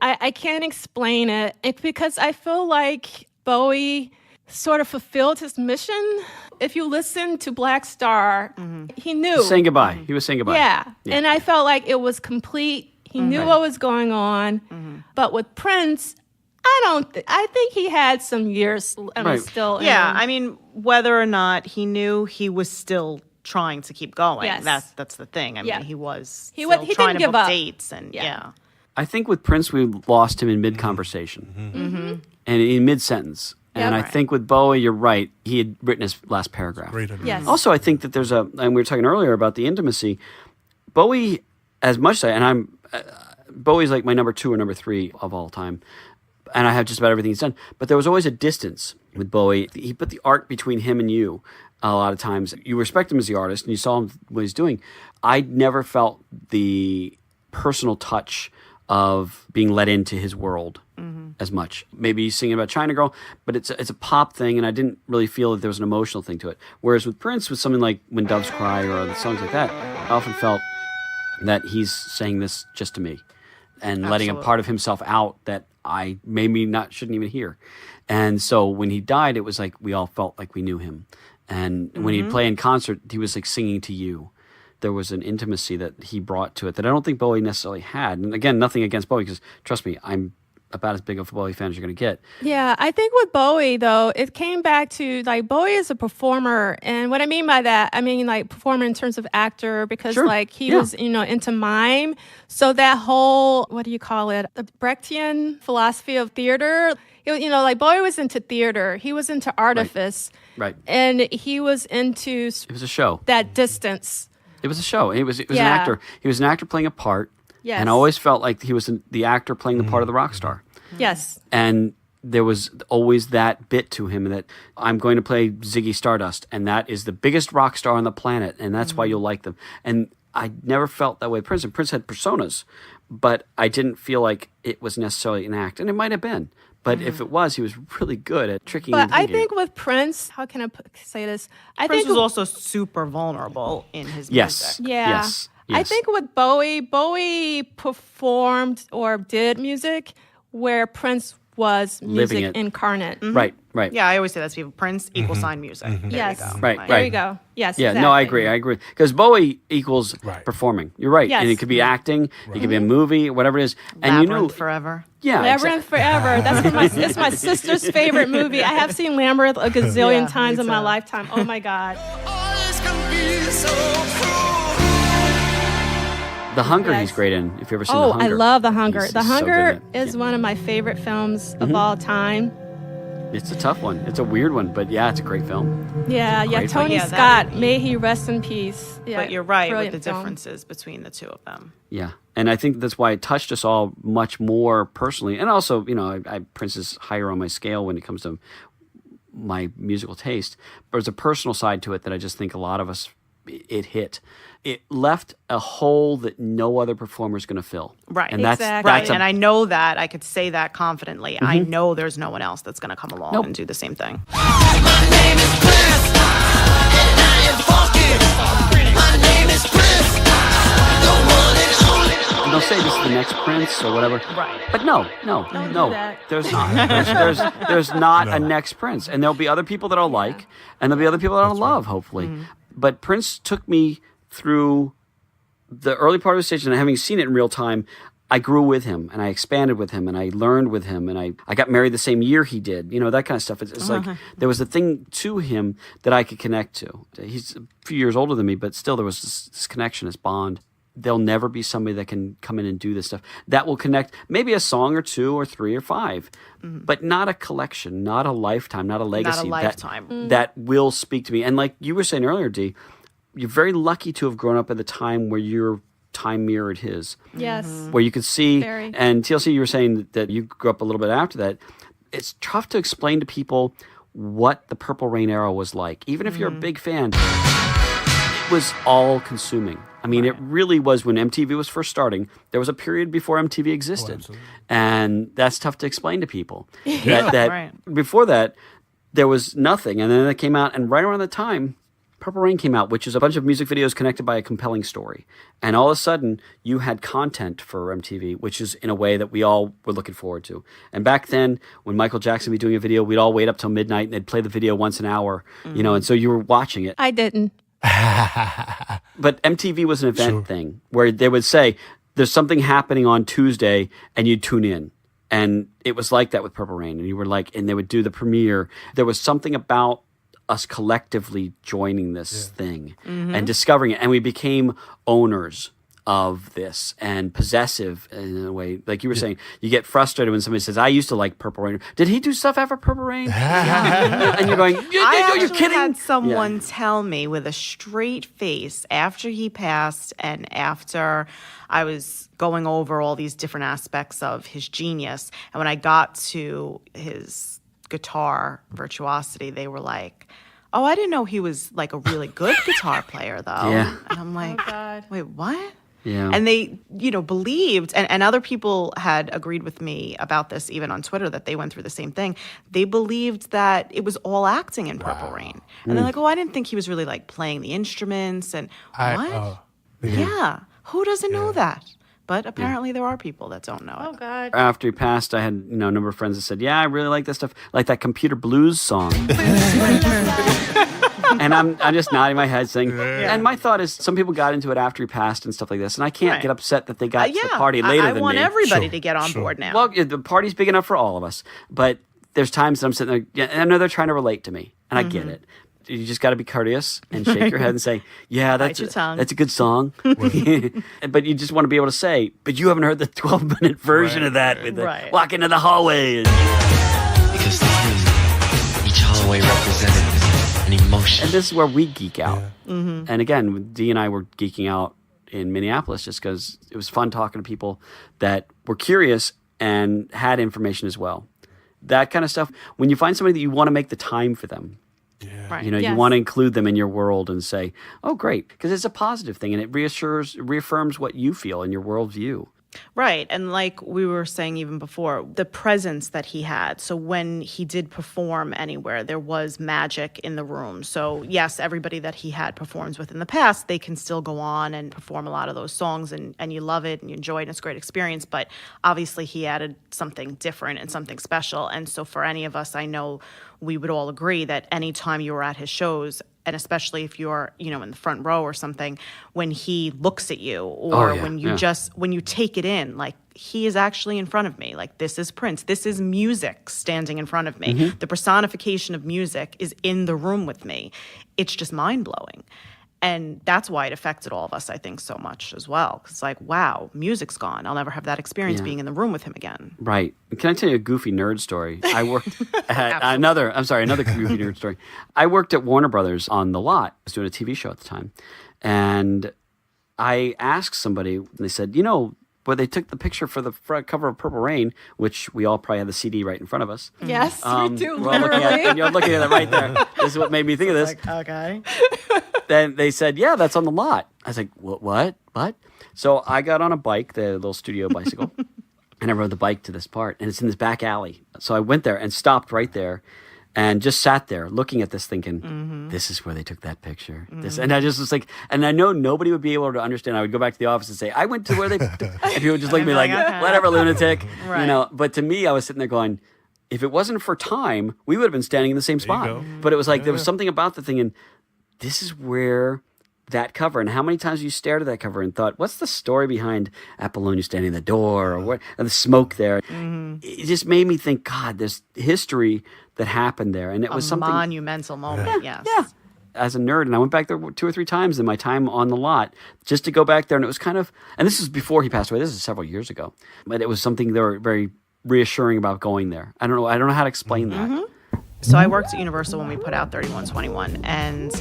I can't explain it. It's because I feel like Bowie sort of fulfilled his mission. If you listen to Black Star, he knew. Saying goodbye. He was saying goodbye. Yeah. And I felt like it was complete. He knew what was going on. But with Prince, I think he had some years Right. still in Yeah, him. I mean, whether or not he knew, he was still trying to keep going. Yes. That's the thing. I mean, Yeah. he was He still didn't trying to give book up. dates and Yeah. I think with Prince, we lost him in mid-conversation and in mid-sentence. And Yeah. I think with Bowie, you're right. He had written his last paragraph. Great. Yes. Also, I think that there's and we were talking earlier about the intimacy. Bowie, as much as Bowie's like my number 2 or number 3 of all time. And I have just about everything he's done. But there was always a distance with Bowie. He put the art between him and you a lot of times. You respect him as the artist and you saw him what he's doing. I never felt the personal touch of being let into his world as much. Maybe he's singing about China Girl, but it's a pop thing, and I didn't really feel that there was an emotional thing to it. Whereas with Prince, with something like When Doves Cry or other songs like that, I often felt that he's saying this just to me and letting a Absolutely. part of himself out that I maybe shouldn't even hear. And so when he died, it was like we all felt like we knew him. And when he'd play in concert, he was like singing to you. There was an intimacy that he brought to it that I don't think Bowie necessarily had. And again, nothing against Bowie, because trust me, I'm about as big of a Bowie fan as you're going to get. Yeah, I think with Bowie, though, it came back to, like, Bowie is a performer. And what I mean by that, I mean, like, performer in terms of actor, because, Sure. like, he Yeah. was, into mime. So that whole, what do you call it, the Brechtian philosophy of theater, like, Bowie was into theater. He was into artifice. Right. And he was into It was a show. that distance. It was a show. It was an Yeah. actor. He was an actor playing a part. Yes. And I always felt like he was the actor playing the part of the rock star. Yes. And there was always that bit to him that I'm going to play Ziggy Stardust, and that is the biggest rock star on the planet, and that's why you'll like them. And I never felt that way with Prince. And Prince had personas, but I didn't feel like it was necessarily an act, and it might have been. But if it was, he was really good at tricking. But and I thinking. think with Prince, how can I say this? I Prince think was also super vulnerable in his Yes. music. Yeah. Yes. I think with Bowie performed or did music where Prince was Living music it. incarnate. Right. Yeah, I always say that to people. Prince equals sign music. There Yes. you go. Right, There right. you go. Yes. Yeah, exactly. no, I agree. Because Bowie equals Right. performing. You're right. Yes. And it could be acting, it could be a movie, whatever it is. And Labyrinth forever. yeah, Labyrinth Forever. It's my sister's favorite movie. I have seen Labyrinth a gazillion Yeah, times me in my too. lifetime. Oh my God. The Hunger Yes. he's great in. If you've ever seen The Oh, Hunger. I love The Hunger. He's The so Hunger good in it. is one of my favorite films of all time. It's a tough one. It's a weird one, but yeah, it's a great film. Yeah, Great Tony film. Yeah, that Scott, would be- may he rest in peace. Yeah, But you're right with brilliant the film. differences between the two of them. Yeah, and I think that's why it touched us all much more personally. And also, Prince is higher on my scale when it comes to my musical taste. But there's a personal side to it that I just think a lot of us, it hit. It left a hole that no other performer is going to fill. Right. And that's Exactly. Right, that's a- and I know that. I could say that confidently. I know there's no one else that's going to come along and do the same thing. and they'll say this is the next Prince or whatever. Right. But no. do that. There's not. There's not a next Prince. And there'll be other people that I'll like, and there'll be other people that I'll love, hopefully. But Prince took me through the early part of the stage, and having seen it in real time, I grew with him, and I expanded with him, and I learned with him, and I got married the same year he did. That kind of stuff. It's like there was a thing to him that I could connect to. He's a few years older than me, but still there was this connection, this bond. There'll never be somebody that can come in and do this stuff that will connect maybe a song or two or three or five, but not a collection, not a lifetime, not a legacy. lifetime. That will speak to me. And like you were saying earlier, Dee, you're very lucky to have grown up at the time where your time mirrored his, Yes. where you could see. Very. And TLC, you were saying that you grew up a little bit after that. It's tough to explain to people what the Purple Rain era was like, even if you're a big fan. It was all consuming. I mean, it really was. When MTV was first starting, there was a period before MTV existed. And that's tough to explain to people. That Right. before that, there was nothing. And then it came out, and right around the time, Purple Rain came out, which is a bunch of music videos connected by a compelling story. And all of a sudden, you had content for MTV, which is in a way that we all were looking forward to. And back then, when Michael Jackson would be doing a video, we'd all wait up till midnight, and they'd play the video once an hour, and so you were watching it. I didn't. But MTV was an event thing where they would say, there's something happening on Tuesday, and you'd tune in. And it was like that with Purple Rain. And you were like, and they would do the premiere. There was something about us collectively joining this thing and discovering it. And we became owners of this and possessive in a way. Like you were saying, you get frustrated when somebody says, I used to like Purple Rain. Did he do stuff after Purple Rain? And you're going, I are you actually kidding? had someone tell me with a straight face after he passed and after I was going over all these different aspects of his genius. And when I got to his guitar virtuosity, they were like, oh, I didn't know he was like a really good guitar player though. Yeah. And I'm like, God. wait, what? Yeah. And they, believed, and other people had agreed with me about this even on Twitter, that they went through the same thing. They believed that it was all acting in Purple Rain. And they're like, oh, I didn't think he was really like playing the instruments. And what? Yeah. Who doesn't know that? But apparently there are people that don't know Oh it. God. After he passed, I had a number of friends that said, yeah, I really like this stuff, like that Computer Blues song. And I'm just nodding my head saying, and my thought is some people got into it after he passed and stuff like this, and I can't Right. get upset that they got to the Yeah, party later I than want me. everybody to get on board now. Well, the party's big enough for all of us, but there's times that I'm sitting there, and I know they're trying to relate to me, and I get it. You just got to be courteous and shake your head and say, yeah, that's your tongue. that's a good song. But you just want to be able to say, but you haven't heard the 12-minute version of that with the Right. walk into the hallway. Because to him, each hallway represented an emotion. And this is where we geek out. And again, Dee and I were geeking out in Minneapolis just because it was fun talking to people that were curious and had information as well. That kind of stuff. When you find somebody that you want to make the time for them, Right. you Yes. want to include them in your world and say, oh, great, because it's a positive thing and it reaffirms what you feel in your worldview. Right. And like we were saying even before, the presence that he had. So when he did perform anywhere, there was magic in the room. So yes, everybody that he had performed with in the past, they can still go on and perform a lot of those songs and you love it and you enjoy it and it's a great experience. But obviously he added something different and something special. And so for any of us, I know we would all agree that anytime you were at his shows, and especially if you're, in the front row or something, when he looks at you or when you take it in, like he is actually in front of me. Like this is Prince. This is music standing in front of me. Mm-hmm. The personification of music is in the room with me. It's just mind-blowing. And that's why it affected all of us, I think, so much as well. It's like, wow, music's gone. I'll never have that experience being in the room with him again. Right. Can I tell you a goofy nerd story? I worked at another goofy nerd story. I worked at Warner Brothers on The Lot. I was doing a TV show at the time. And I asked somebody, and they said, where they took the picture for the front cover of Purple Rain, which we all probably have the CD right in front of us. Yes, we do, We're all looking at it, and you're looking at it right there. This is what made me think of this. Like, okay. Then they said, yeah, that's on The Lot. I was like, what? So I got on a bike, the little studio bicycle, and I rode the bike to this part, and it's in this back alley. So I went there and stopped right there and just sat there looking at this thinking, this is where they took that picture. And I just was like, and I know nobody would be able to understand. I would go back to the office and say, I went to where they, and people would just look at me like, whatever, lunatic. Right. But to me, I was sitting there going, if it wasn't for time, we would have been standing in the same spot. But it was like, there was something about the thing, and this is where that cover, and how many times you stared at that cover and thought, what's the story behind Apollonia standing in the door or what, and the smoke there? It just made me think, God, there's history that happened there. And it was something monumental moment, yes. Yeah. As a nerd, and I went back there 2 or 3 times in my time on The Lot just to go back there. And it was kind of, and this is before he passed away. This is several years ago. But it was something they were very reassuring about going there. I don't know how to explain that. So I worked at Universal when we put out 3121, and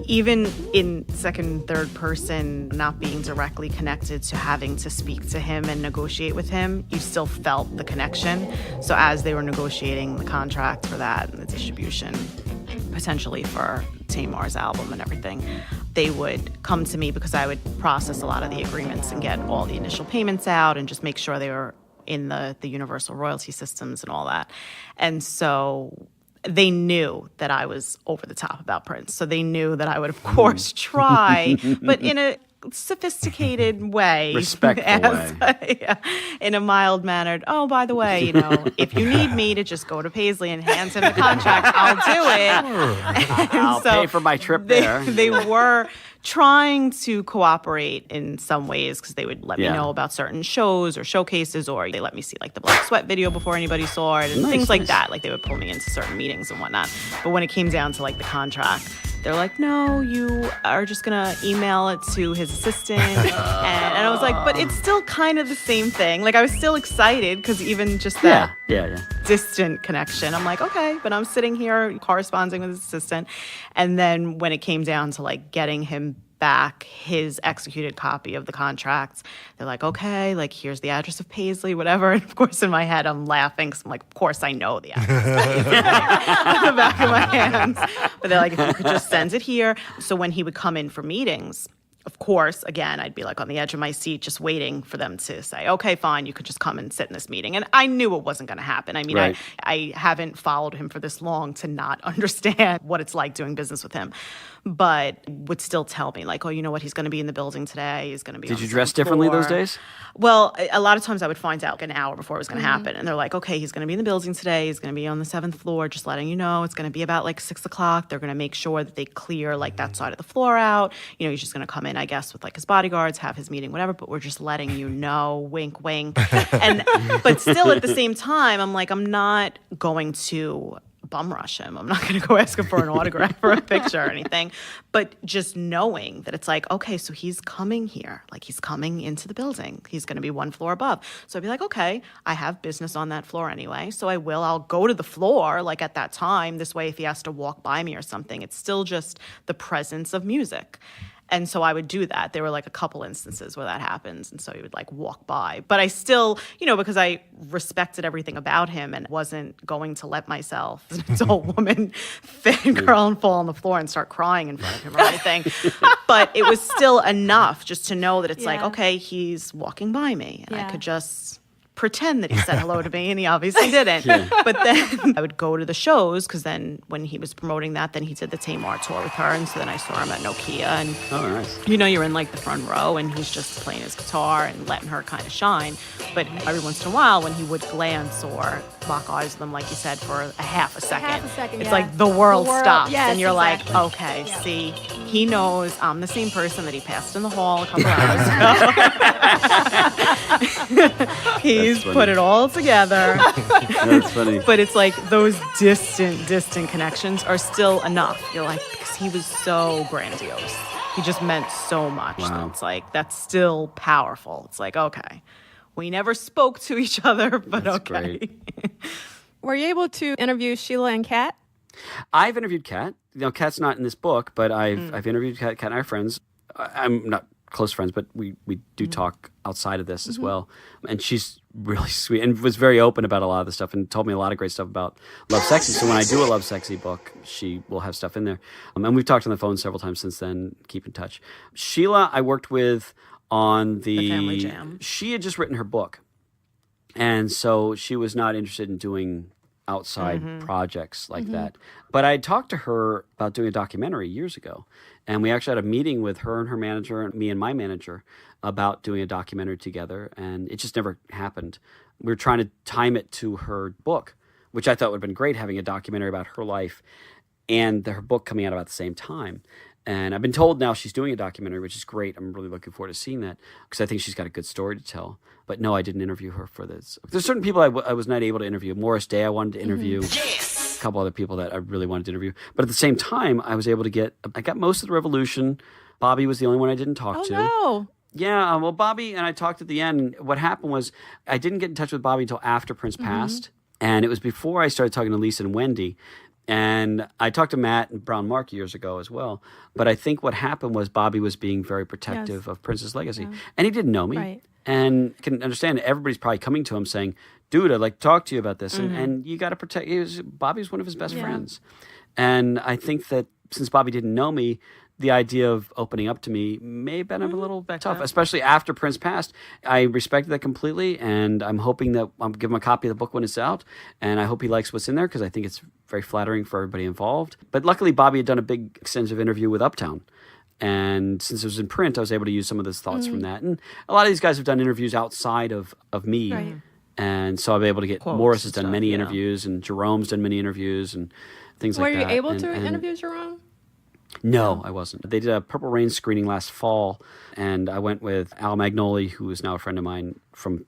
even in second, third person, not being directly connected to having to speak to him and negotiate with him, you still felt the connection. So as they were negotiating the contract for that and the distribution, potentially for Tamar's album and everything, they would come to me because I would process a lot of the agreements and get all the initial payments out and just make sure they were in the universal royalty systems and all that. And so they knew that I was over the top about Prince. So they knew that I would, of course, try, but in a sophisticated way. Respectful way. Yeah, in a mild mannered, oh, by the way, if you need me to just go to Paisley and hand him the contract, I'll do it. I'll pay for my trip there. They were trying to cooperate in some ways because they would let me know about certain shows or showcases, or they let me see like the Black Sweat video before anybody saw it and things like that. Like they would pull me into certain meetings and whatnot. But when it came down to like the contract, they're like, no, you are just going to email it to his assistant. and I was like, but it's still kind of the same thing. Like I was still excited because even just that distant connection, I'm like, okay, but I'm sitting here corresponding with his assistant. And then when it came down to like getting him back his executed copy of the contracts, they're like, okay, like here's the address of Paisley, whatever. And of course in my head I'm laughing because I'm like, of course I know the address of Paisley on the back of my hands. But they're like, if you could just send it here. So when he would come in for meetings, of course, again, I'd be like on the edge of my seat just waiting for them to say, okay, fine, you could just come and sit in this meeting. And I knew it wasn't going to happen. I mean, I haven't followed him for this long to not understand what it's like doing business with him. But would still tell me like, oh, you know what, he's going to be in the building today. He's going to be Did you dress differently those days? Well, a lot of times I would find out an hour before it was going to happen. And they're like, okay, he's going to be in the building today. He's going to be on the 7th floor, just letting you know. It's going to be about like 6 o'clock. They're going to make sure that they clear like that side of the floor out. He's just going to come in, I guess, with like his bodyguards, have his meeting, whatever. But we're just letting you know, wink, wink. But still at the same time, I'm like, I'm not going to bum rush him. I'm not going to go ask him for an autograph or a picture or anything. But just knowing that it's like, okay, so he's coming here. Like he's coming into the building. He's going to be 1 floor above. So I'd be like, okay, I have business on that floor anyway. So I'll go to the floor like at that time. This way, if he has to walk by me or something, it's still just the presence of music. And so I would do that. There were like a couple instances where that happens. And so he would like walk by. But I still, because I respected everything about him and wasn't going to let myself, as an adult woman, fangirl and fall on the floor and start crying in front of him or anything. But it was still enough just to know that it's like, okay, he's walking by me. And I could just pretend that he said hello to me, and he obviously didn't. But then I would go to the shows, because then when he was promoting that, then he did the Tamar tour with her, and so then I saw him at Nokia, and nice. You're in like the front row, and he's just playing his guitar and letting her kind of shine. But every once in a while, when he would glance or lock eyes with them, like you said, for a half a second, it's like the world stops, and you're like, okay, see, he knows I'm the same person that he passed in the hall a couple hours ago. He's put it all together. That's funny. But it's like those distant connections are still enough. You're like, because he was so grandiose. He just meant so much. Wow. It's like, that's still powerful. It's like, okay, we never spoke to each other, but That's okay. great. Were you able to interview Sheila and Kat? I've interviewed Kat. Kat's not in this book, but I've interviewed Kat. Kat and I are friends. I'm not close friends, but we do talk outside of this as well. And she's really sweet and was very open about a lot of the stuff and told me a lot of great stuff about Love Sexy. So when I do a Love Sexy book, she will have stuff in there. And we've talked on the phone several times since then. Keep in touch. Sheila, I worked with on the Family Jam. She had just written her book. And so she was not interested in doing outside projects like that. But I talked to her about doing a documentary years ago. And we actually had a meeting with her and her manager and me and my manager about doing a documentary together. And it just never happened. We were trying to time it to her book, which I thought would have been great, having a documentary about her life and her book coming out about the same time. And I've been told now she's doing a documentary, which is great. I'm really looking forward to seeing that because I think she's got a good story to tell. But no, I didn't interview her for this. There's certain people I was not able to interview. Morris Day I wanted to interview. A couple other people that I really wanted to interview. But at the same time, I was able to I got most of the Revolution. Bobby was the only one I didn't talk to. No. Yeah, well, Bobby and I talked at the end. What happened was I didn't get in touch with Bobby until after Prince passed. And it was before I started talking to Lisa and Wendy. And I talked to Matt and Brown Mark years ago as well. But I think what happened was Bobby was being very protective of Prince's legacy. Yeah. And he didn't know me. Right. And can understand everybody's probably coming to him saying, dude, I'd like to talk to you about this. And you got to protect. Bobby's one of his best friends. And I think that since Bobby didn't know me, the idea of opening up to me may have been a little tough, especially after Prince passed. I respected that completely, and I'm hoping that I'll give him a copy of the book when it's out, and I hope he likes what's in there because I think it's very flattering for everybody involved. But luckily, Bobby had done a big, extensive interview with Uptown, and since it was in print, I was able to use some of those thoughts from that. And a lot of these guys have done interviews outside of me, and so I'll be able to get Quotes Morris has and done stuff, many interviews, and Jerome's done many interviews, and things like that. Were you able to And interview Jerome? No, I wasn't. They did a Purple Rain screening last fall, and I went with Al Magnoli, who is now a friend of mine from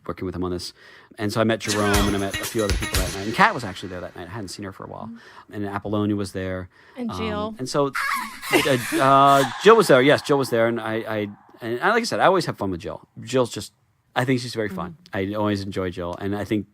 working with him on this. And so I met Jerome, and I met a few other people that night. And Kat was actually there that night. I hadn't seen her for a while. And Apollonia was there. And Jill. And so Jill was there. Yes, Jill was there. And I like I said, I always have fun with Jill. Jill's just, I think she's very fun. I always enjoy Jill. And I think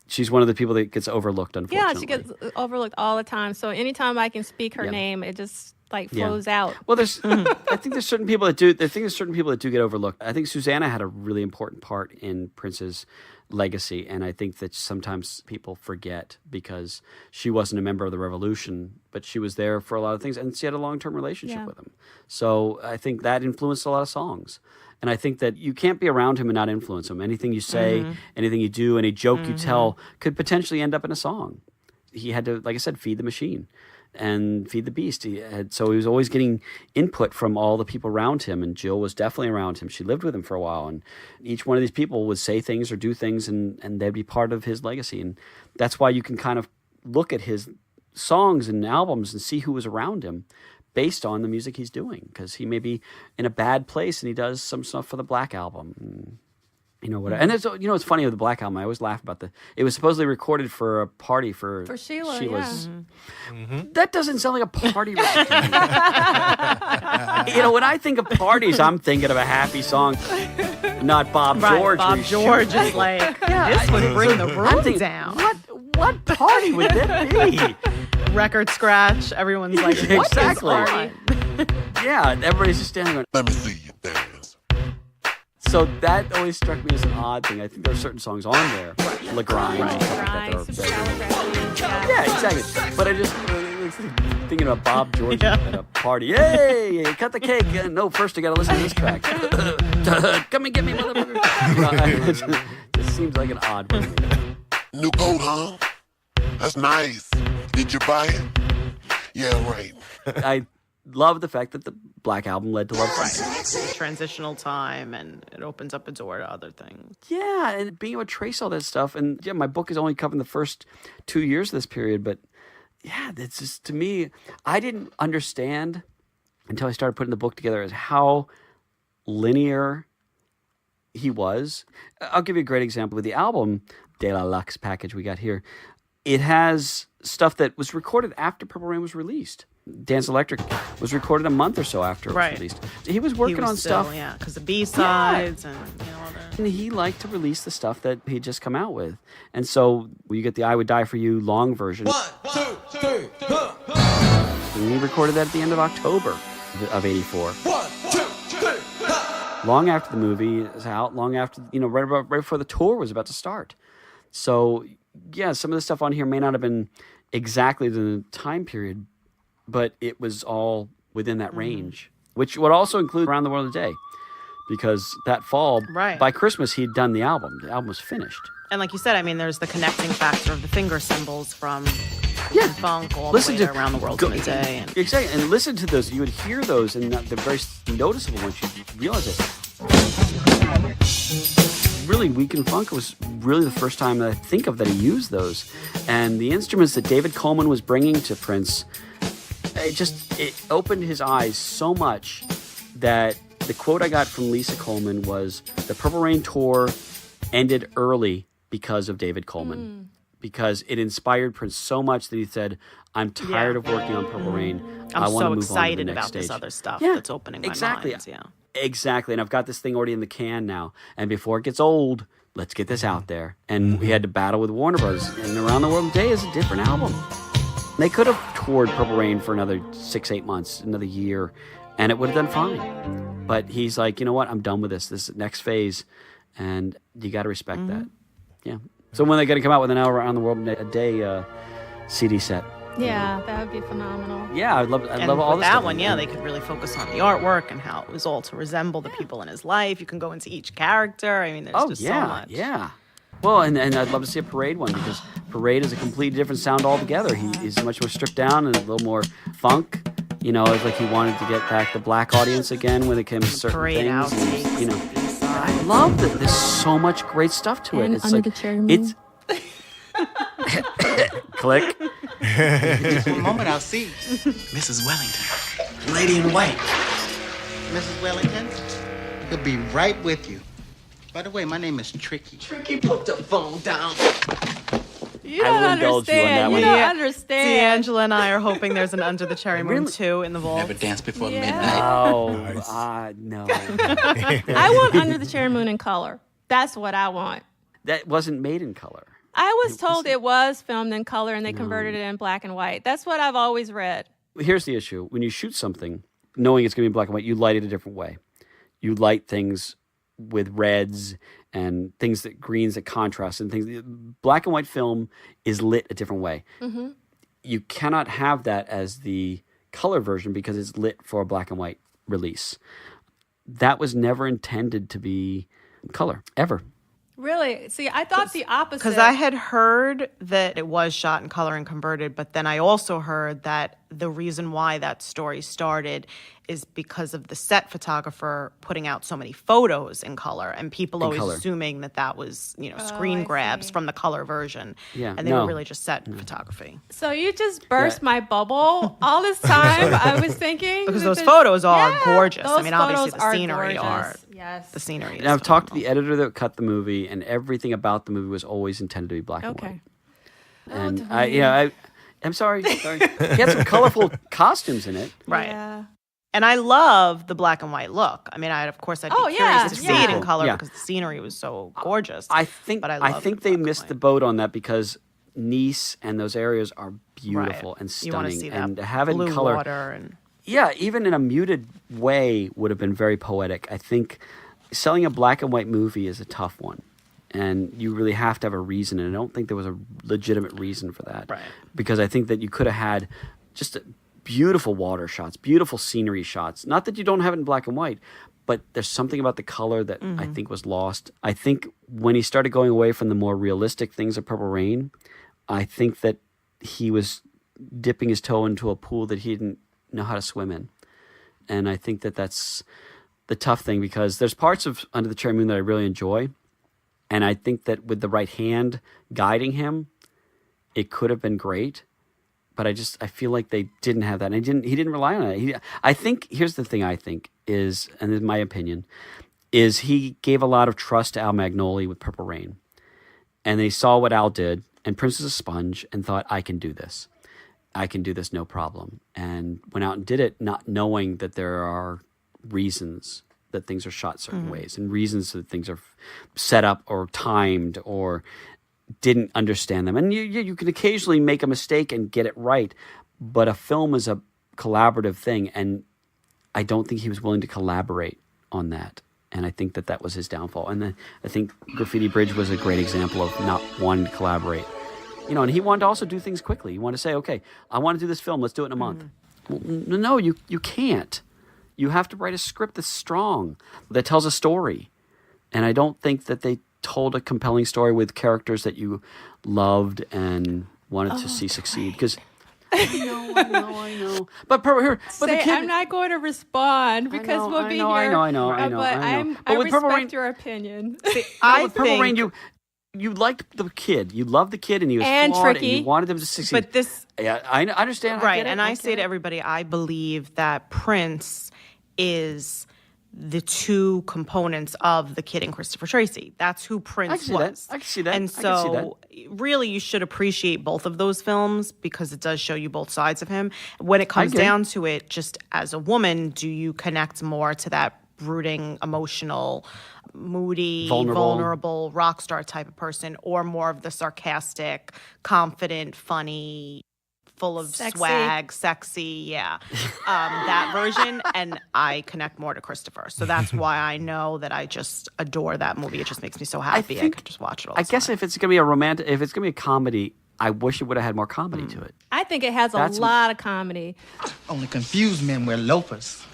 she's one of the people that gets overlooked, unfortunately. Yeah, she gets overlooked all the time. So anytime I can speak her name, it just flows out. Well, there's, I think there's certain people that do. I think there's certain people that do get overlooked. I think Susanna had a really important part in Prince's legacy, and I think that sometimes people forget because she wasn't a member of the Revolution, but she was there for a lot of things, and she had a long-term relationship with him. So I think that influenced a lot of songs. And I think that you can't be around him and not influence him. Anything you say, anything you do, any joke you tell could potentially end up in a song. He had to, like I said, feed the machine and feed the beast. So he was always getting input from all the people around him, and Jill was definitely around him. She lived with him for a while, and each one of these people would say things or do things, and they'd be part of his legacy. And that's why you can kind of look at his songs and albums and see who was around him based on the music he's doing, because he may be in a bad place and he does some stuff for the Black Album. Whatever. And it's, it's funny with the Black Album. I always laugh about it was supposedly recorded for a party for Sheila. Sheila's. That doesn't sound like a party record to me. When I think of parties, I'm thinking of a happy song, not Bob George. Bob George is like, this would bring the room down. What party would that be? Record scratch. Everyone's like, what Exactly. is party? Yeah, and everybody's just standing going, Let me see you dance. so that always struck me as an odd thing. I think there are certain songs on there, La Grind, and stuff like that, that are very, yeah, exactly. But I just thinking about Bob George at a party. Hey, cut the cake. No, first I got to listen to this track. Come and get me, motherfucker. You know, it just seems like an odd one. New coat, huh? That's nice. Did you buy it? Yeah, right. I love the fact that the Black Album led to Love Song. Transitional time, and it opens up a door to other things. Yeah, and being able to trace all that stuff. And yeah, my book is only covering the first 2 years of this period, but yeah, that's just, to me, I didn't understand until I started putting the book together as how linear he was. I'll give you a great example with the album, De La Luxe package we got here. It has stuff that was recorded after Purple Rain was released. Dance Electric was recorded a month or so after it was released. He was working on stuff. Yeah, because the B-sides and all that. And he liked to release the stuff that he'd just come out with. And so you get the I Would Die For You long version. 1, 2, 3, And he recorded that at the end of October of 84. 1, 2, 3, Long after the movie is out, long after, right before the tour was about to start. So, yeah, some of the stuff on here may not have been exactly the time period, but it was all within that range, which would also include Around the World in a Day, because that fall, by Christmas, he'd done the album. The album was finished. And like you said, I mean, there's the connecting factor of the finger symbols from funk all Listen the way to to Around the World in a Day. And Exactly, and listen to those. You would hear those, and they're very noticeable once you realize it. Really, Weekend Funk was really the first time that I think of that he used those. And the instruments that David Coleman was bringing to Prince, it opened his eyes so much that the quote I got from Lisa Coleman was, the Purple Rain tour ended early because of David Coleman. Because it inspired Prince so much that he said, I'm tired of working on Purple Rain. I want to move excited on to the next about stage. this other stuff that's opening my mind. Yeah. Exactly, and I've got this thing already in the can now. And before it gets old, let's get this out there. And we had to battle with Warner Bros. And Around the World in a Day is a different album. They could have toured Purple Rain for another 6-8 months, another year, and it would have done fine. But he's like, you know what? I'm done with this. This is the next phase, and you got to respect that. Yeah. So when they're going to come out with an Around the World in a Day CD set. Yeah, that would be phenomenal. Yeah, I'd love all this that stuff. one, they could really focus on the artwork and how it was all to resemble the people in his life. You can go into each character. I mean, there's just so much. Yeah. Well, and I'd love to see a Parade one, because Parade is a completely different sound altogether. He's much more stripped down and a little more funk. It's like he wanted to get back the black audience again when it came to certain Parade things. And, outtakes, I love that. There's so much great stuff to it. And It's Under like the Cherry Moon. Click. Just one moment, I'll see. Mrs. Wellington. Lady in white. Mrs. Wellington, he'll be right with you. By the way, my name is Tricky. Tricky, put the phone down. You don't I will indulge you on that understand. one. You don't understand. D'Angela and I are hoping there's an Under the Cherry Moon 2 in the vault. Never dance before midnight. No. I want Under the Cherry Moon in color. That's what I want. That wasn't made in color. I was told it was filmed in color and they converted it in black and white. That's what I've always read. Here's the issue. When you shoot something, knowing it's going to be black and white, you light it a different way. You light things with reds and things that greens that contrast and things. Black and white film is lit a different way. Mm-hmm. You cannot have that as the color version because it's lit for a black and white release. That was never intended to be color, ever. Really? See, I thought the opposite. Because I had heard that it was shot in color and converted, but then I also heard that the reason why that story started is because of the set photographer putting out so many photos in color, and people always assuming that was, screen grabs from the color version. Yeah, and they were really just set photography. So you just burst my bubble. All this time I was thinking. Because those photos are gorgeous. Those I mean, obviously photos the are scenery gorgeous. Yes. The scenery is And I've talked to the editor that cut the movie, and everything about the movie was always intended to be black and white. And I'm sorry. He had some colorful costumes in it. Right. Yeah. And I love the black and white look. I mean, I'd be curious to see it in color because the scenery was so gorgeous. I think they missed the boat on that because Nice and those areas are beautiful and stunning. You want to see that and to have it blue in color. water and Yeah, even in a muted way would have been very poetic. I think selling a black and white movie is a tough one. And you really have to have a reason. And I don't think there was a legitimate reason for that. Right. Because I think that you could have had just beautiful water shots, beautiful scenery shots. Not that you don't have it in black and white, but there's something about the color that I think was lost. I think when he started going away from the more realistic things of Purple Rain, I think that he was dipping his toe into a pool that he didn't know how to swim in. And I think that that's the tough thing, because there's parts of Under the Cherry Moon that I really enjoy. And I think that with the right hand guiding him, it could have been great. But I feel like they didn't have that. And he didn't rely on it. I think, here's the thing I think is, and in my opinion, is he gave a lot of trust to Al Magnoli with Purple Rain. And they saw what Al did, and Prince is a sponge, and thought, I can do this. I can do this no problem. And went out and did it, not knowing that there are reasons that things are shot certain ways, and reasons that things are set up or timed or didn't understand them. And you can occasionally make a mistake and get it right, but a film is a collaborative thing, and I don't think he was willing to collaborate on that. And I think that was his downfall. And then I think Graffiti Bridge was a great example of not wanting to collaborate. And he wanted to also do things quickly. He wanted to say, okay, I want to do this film. Let's do it in a month. Well, no, you can't. You have to write a script that's strong, that tells a story. And I don't think that they told a compelling story with characters that you loved and wanted to see succeed. Because I know. But the kid, I'm not going to respond because we'll be here. I know. But I respect your opinion. With Purple Rain, you liked the kid. You loved the kid, and he was flawed, tricky. and you wanted him to succeed. But this... Yeah, I understand. Right, I say to everybody, I believe that Prince is the two components of the kid and Christopher Tracy. That's who Prince was. I can see that. And so really you should appreciate both of those films because it does show you both sides of him. When it comes down to it, just as a woman, do you connect more to that brooding, emotional, moody, vulnerable rock star type of person, or more of the sarcastic, confident, funny, full of swag, sexy, that version, and I connect more to Christopher. So that's why I know that I just adore that movie. It just makes me so happy. I could just watch it all the time. I guess if it's going to be a comedy, I wish it would have had more comedy to it. I think it has a lot of comedy. Only confused men wear loafers.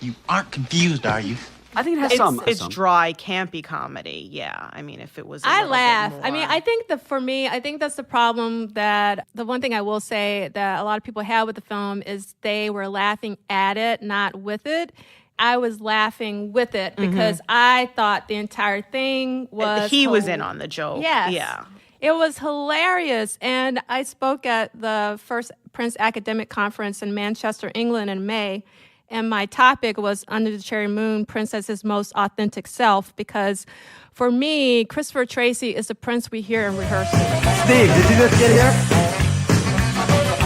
You aren't confused, are you? I think it has some. It's dry, campy comedy. Yeah, I mean, if it was, I laugh. I mean, I think for me, I think that's the problem. That the one thing I will say that a lot of people had with the film is they were laughing at it, not with it. I was laughing with it because I thought the entire thing was he was in on the joke. Yes. Yeah. It was hilarious. And I spoke at the first Prince Academic Conference in Manchester, England in May. And my topic was Under the Cherry Moon, Prince as his most authentic self, because for me, Christopher Tracy is the Prince we hear in rehearsal. Steve, did you just get here?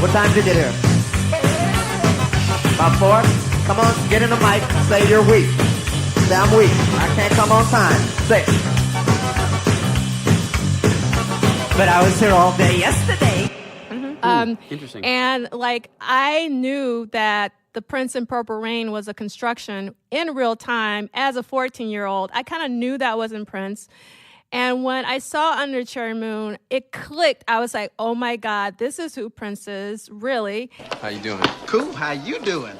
What time did you get here? About 4? Come on, get in the mic, say you're weak. Say I'm weak. I can't come on time. Say it. But I was here all day yesterday. Interesting. And I knew that The Prince in Purple Rain was a construction in real time as a 14-year-old. I kind of knew that wasn't Prince. And when I saw Under Cherry Moon, it clicked. I was like, oh my God, this is who Prince is, really. How you doing? Cool, how you doing?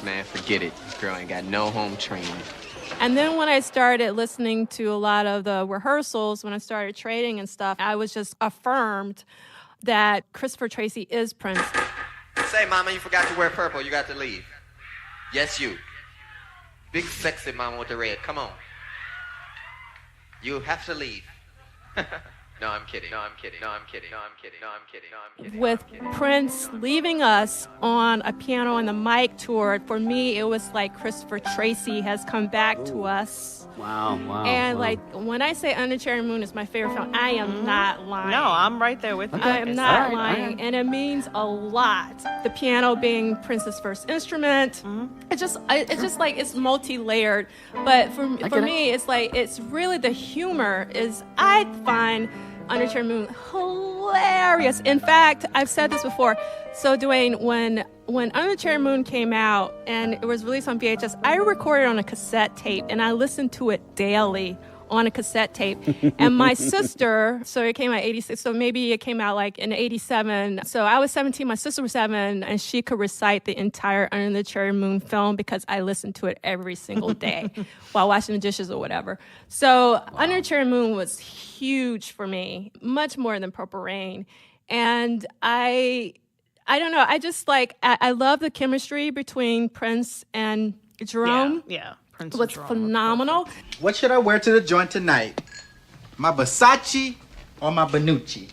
Man, forget it. This girl ain't got no home training. And then when I started listening to a lot of the rehearsals, when I started trading and stuff, I was just affirmed that Christopher Tracy is Prince. Say, mama, you forgot to wear purple. You got to leave. Yes, you. Big sexy mama with the red. Come on. You have to leave. No, I'm kidding. No, I'm kidding. No, I'm kidding. No, I'm kidding. No, I'm kidding. No, I'm kidding. With Prince leaving us on a piano and the mic tour, for me, it was like Christopher Tracy has come back to us. Wow. And when I say Under Cherry Moon is my favorite film, I am not lying. No, I'm right there with you. I am not lying, and it means a lot. The piano being Prince's first instrument, it's just like it's multi-layered. But for me, it's like it's really the humor is I find Under Cherry Moon hilarious. hilarious. In fact, I've said this before. So, Duane, when Under the Cherry Moon came out and it was released on VHS, I recorded on a cassette tape and I listened to it daily on a cassette tape. And my sister, so it came out 86, so maybe it came out like in 87. So I was 17, my sister was 7, and she could recite the entire Under the Cherry Moon film because I listened to it every single day while washing the dishes or whatever. So Under the Cherry Moon was huge for me, much more than Purple Rain. And I don't know, I just like, I love the chemistry between Prince and Jerome. Yeah. Prince Was phenomenal. What should I wear to the joint tonight? My Versace or my Benucci?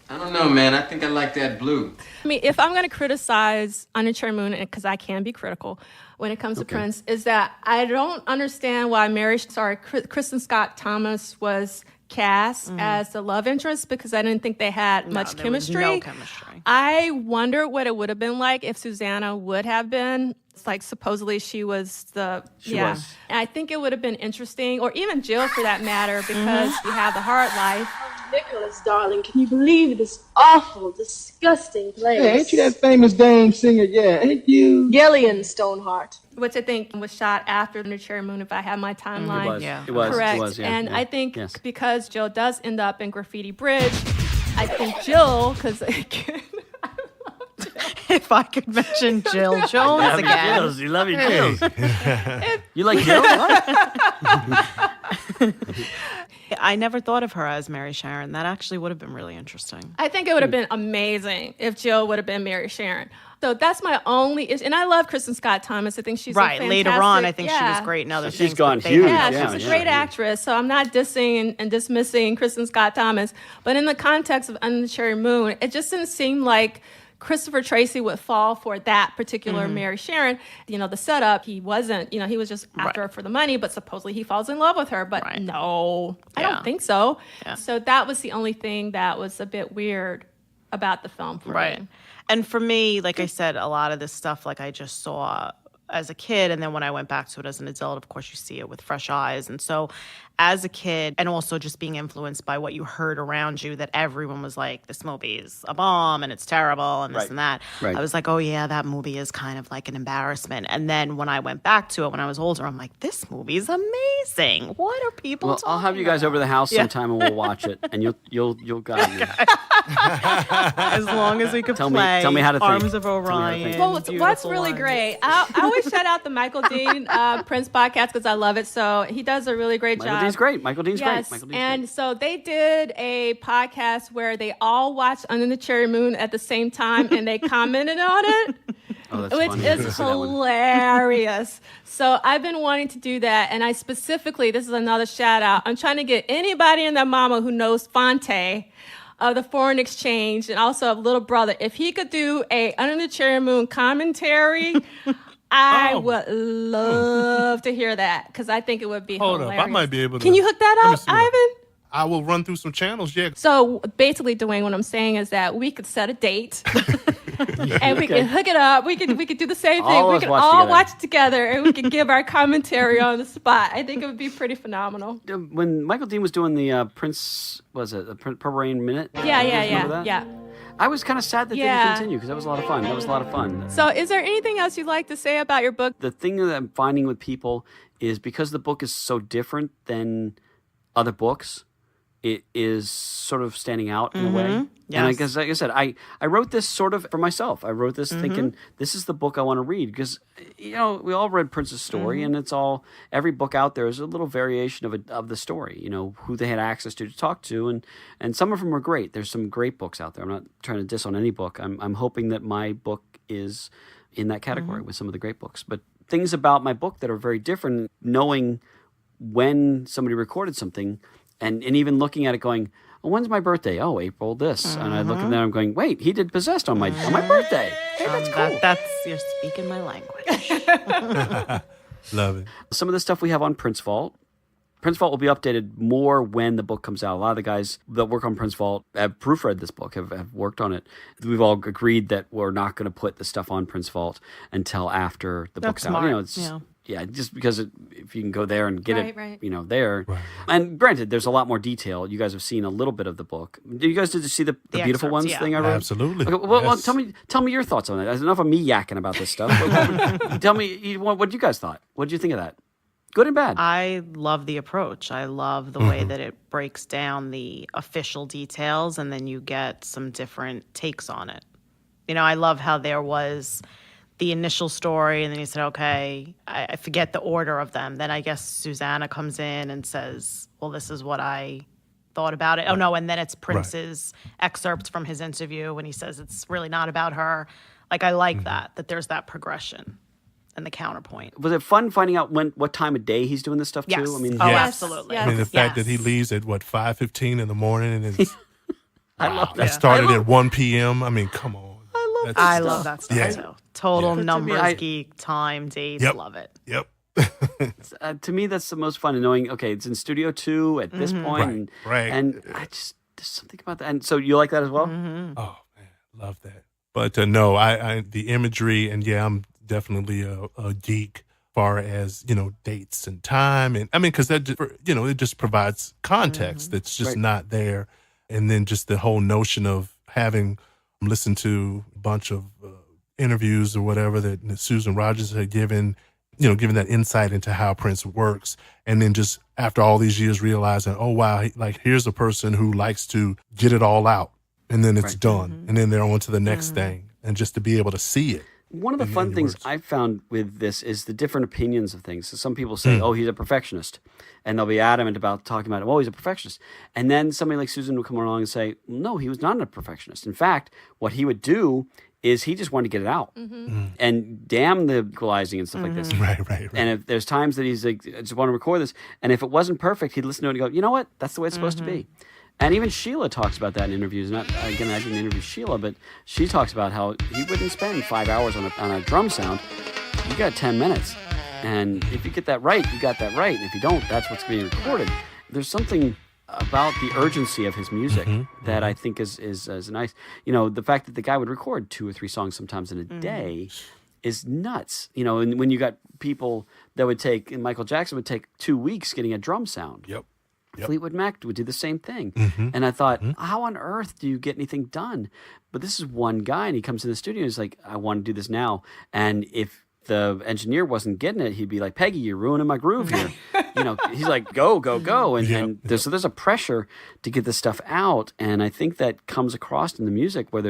I don't know, man. I think I like that blue. I mean, if I'm going to criticize Under Cherry Moon, because I can be critical when it comes to Prince, is that I don't understand why Kristen Scott Thomas was cast as the love interest, because I didn't think they had much chemistry. No chemistry. I wonder what it would have been like if Susanna would have been. It's like supposedly she was the was. And I think it would have been interesting, or even Jill for that matter, because you have the hard life. Nicholas, darling, can you believe this awful, disgusting place? Hey, ain't you that famous dame singer? Yeah, ain't you? Gillian Stoneheart. Which I think was shot after Under Cherry Moon, if I have my timeline It was. correct. It was, yeah. And Yeah. I think Yes. because Jill does end up in Graffiti Bridge, I think Jill, because If I could mention Jill Jones again. Jills. You love your Jills. You like Jill? What? I never thought of her as Mary Sharon. That actually would have been really interesting. I think it would have been amazing if Jill would have been Mary Sharon. So that's my only issue. And I love Kristen Scott Thomas. I think she's right. a fantastic, Later on, I think she was great in other things. She's gone but they huge. had- Yeah, she's a great actress, so I'm not dissing and dismissing Kristen Scott Thomas. But in the context of Under the Cherry Moon, it just didn't seem like Christopher Tracy would fall for that particular Mary Sharon. You know, the setup, he wasn't, he was just after her for the money, but supposedly he falls in love with her. But no, I don't think so. Yeah. So that was the only thing that was a bit weird about the film for me. And for me, like I said, a lot of this stuff, like I just saw as a kid, and then when I went back to it as an adult, of course, you see it with fresh eyes. And so as a kid, and also just being influenced by what you heard around you, that everyone was like, this movie is a bomb and it's terrible and this and that. Right. I was like, oh yeah, that movie is kind of like an embarrassment. And then when I went back to it when I was older, I'm like, this movie is amazing. What are people talking I'll have you guys over the house sometime and we'll watch it, and you'll guide me. As long as we could Tell play me how to think. Arms of Tell me how to Orion. think. Well, what's Beautiful really Lines. great, I always shout out the Michael Dean Prince podcast because I love it. So he does a really great Michael job. Dean's great. Michael Dean's Yes, great. Michael Dean's and great. so they did a podcast where they all watched Under the Cherry Moon at the same time, and they commented on it. Oh, that's Which funny. is hilarious. So I've been wanting to do that, and I specifically, this is another shout out, I'm trying to get anybody and their mama who knows Fonte of the Foreign Exchange and also of Little Brother, if he could do a Under the Cherry Moon commentary, I would love to hear that, because I think it would be Hold hilarious. up, I might be able to. Can you hook that Let me up, see what- Ivan? I will run through some channels, yeah. So basically, Duane, what I'm saying is that we could set a date and we can hook it up. We could do the same thing. All We of us could watch all together. watch together and we could give our commentary on the spot. I think it would be pretty phenomenal. When Michael Dean was doing the Prince, was it the Purple Rain Minute? Yeah, You guys remember that? yeah. I was kind of sad that Yeah. didn't continue because that was a lot of fun. That was a lot of fun. So is there anything else you'd like to say about your book? The thing that I'm finding with people is because the book is so different than other books, it is sort of standing out in a way. And I guess, like I said, I wrote this sort of for myself. I wrote this thinking, this is the book I want to read because, we all read Prince's story and it's all, every book out there is a little variation of the story, who they had access to talk to. And some of them are great. There's some great books out there. I'm not trying to diss on any book. I'm hoping that my book is in that category with some of the great books. But things about my book that are very different, knowing when somebody recorded something, and even looking at it going, oh, when's my birthday? Oh, April this. And I look at that and I'm going, wait, he did Possessed on my birthday. Hey, that's cool. You're speaking my language. Love it. Some of the stuff we have on Prince Vault. Prince Vault will be updated more when the book comes out. A lot of the guys that work on Prince Vault have proofread this book, have worked on it. We've all agreed that we're not going to put the stuff on Prince Vault until after the book's smart. out. It's Yeah, just because if you can go there and get it, Right. there. Right. And granted, there's a lot more detail. You guys have seen a little bit of the book. You guys did you see the Beautiful excerpts, Ones yeah. thing I wrote? Absolutely. Okay, well, Yes. tell me your thoughts on it. There's enough of me yakking about this stuff. Tell me what you guys thought. What did you think of that? Good and bad. I love the approach. I love the way that it breaks down the official details and then you get some different takes on it. I love how there was the initial story and then he said, okay, I forget the order of them. Then I guess Susanna comes in and says, well, this is what I thought about it. Oh, no, and then it's Prince's excerpts from his interview when he says it's really not about her. Like, I like that there's that progression and the counterpoint. Was it fun finding out what time of day he's doing this stuff Yes. too? I mean, Oh, Yes. absolutely. I mean, the fact that he Yes. leaves at 5:15 in the morning and it's, I love that. it started at 1 p.m. I mean, come on. I love that stuff Yeah. too. Total Yeah. numbers To me, geek, time, dates, Yep. love it. Yep. To me, that's the most fun. And knowing, okay, it's in Studio 2 at this point. Right. And there's something about that. And so you like that as well? Oh man, love that. But no, I the imagery and I'm definitely a geek as far as dates and time and I mean because that it just provides context that's just not there, and then just the whole notion of having listened to a bunch of interviews or whatever that Susan Rogers had given that insight into how Prince works, and then just after all these years realizing, oh wow, here's a person who likes to get it all out. And then it's done. And then they're on to the next thing. And just to be able to see it. One of the fun things I've found with this is the different opinions of things. So some people say, oh, he's a perfectionist. And they'll be adamant about talking about, oh, he's a perfectionist. And then somebody like Susan will come along and say, no, he was not a perfectionist. In fact, what he would do is he just wanted to get it out. And damn the equalizing and stuff like this. Right. And if there's times that he's like, I just want to record this. And if it wasn't perfect, he'd listen to it and go, you know what? That's the way it's supposed to be. And even Sheila talks about that in interviews. I didn't interview Sheila, but she talks about how he wouldn't spend 5 hours on a drum sound. You got 10 minutes. And if you get that right, you got that right. And if you don't, that's what's being recorded. There's something about the urgency of his music that I think is nice. The fact that the guy would record 2 or 3 songs sometimes in a day is nuts. And when you got people that would take, and Michael Jackson would take 2 weeks getting a drum sound. Yep. Fleetwood Mac would do the same thing. And I thought, how on earth do you get anything done? But this is one guy, and he comes in the studio and he's like, I want to do this now. And if the engineer wasn't getting it, he'd be like, Peggy, you're ruining my groove here. He's like, go. And there's a pressure to get this stuff out. And I think that comes across in the music where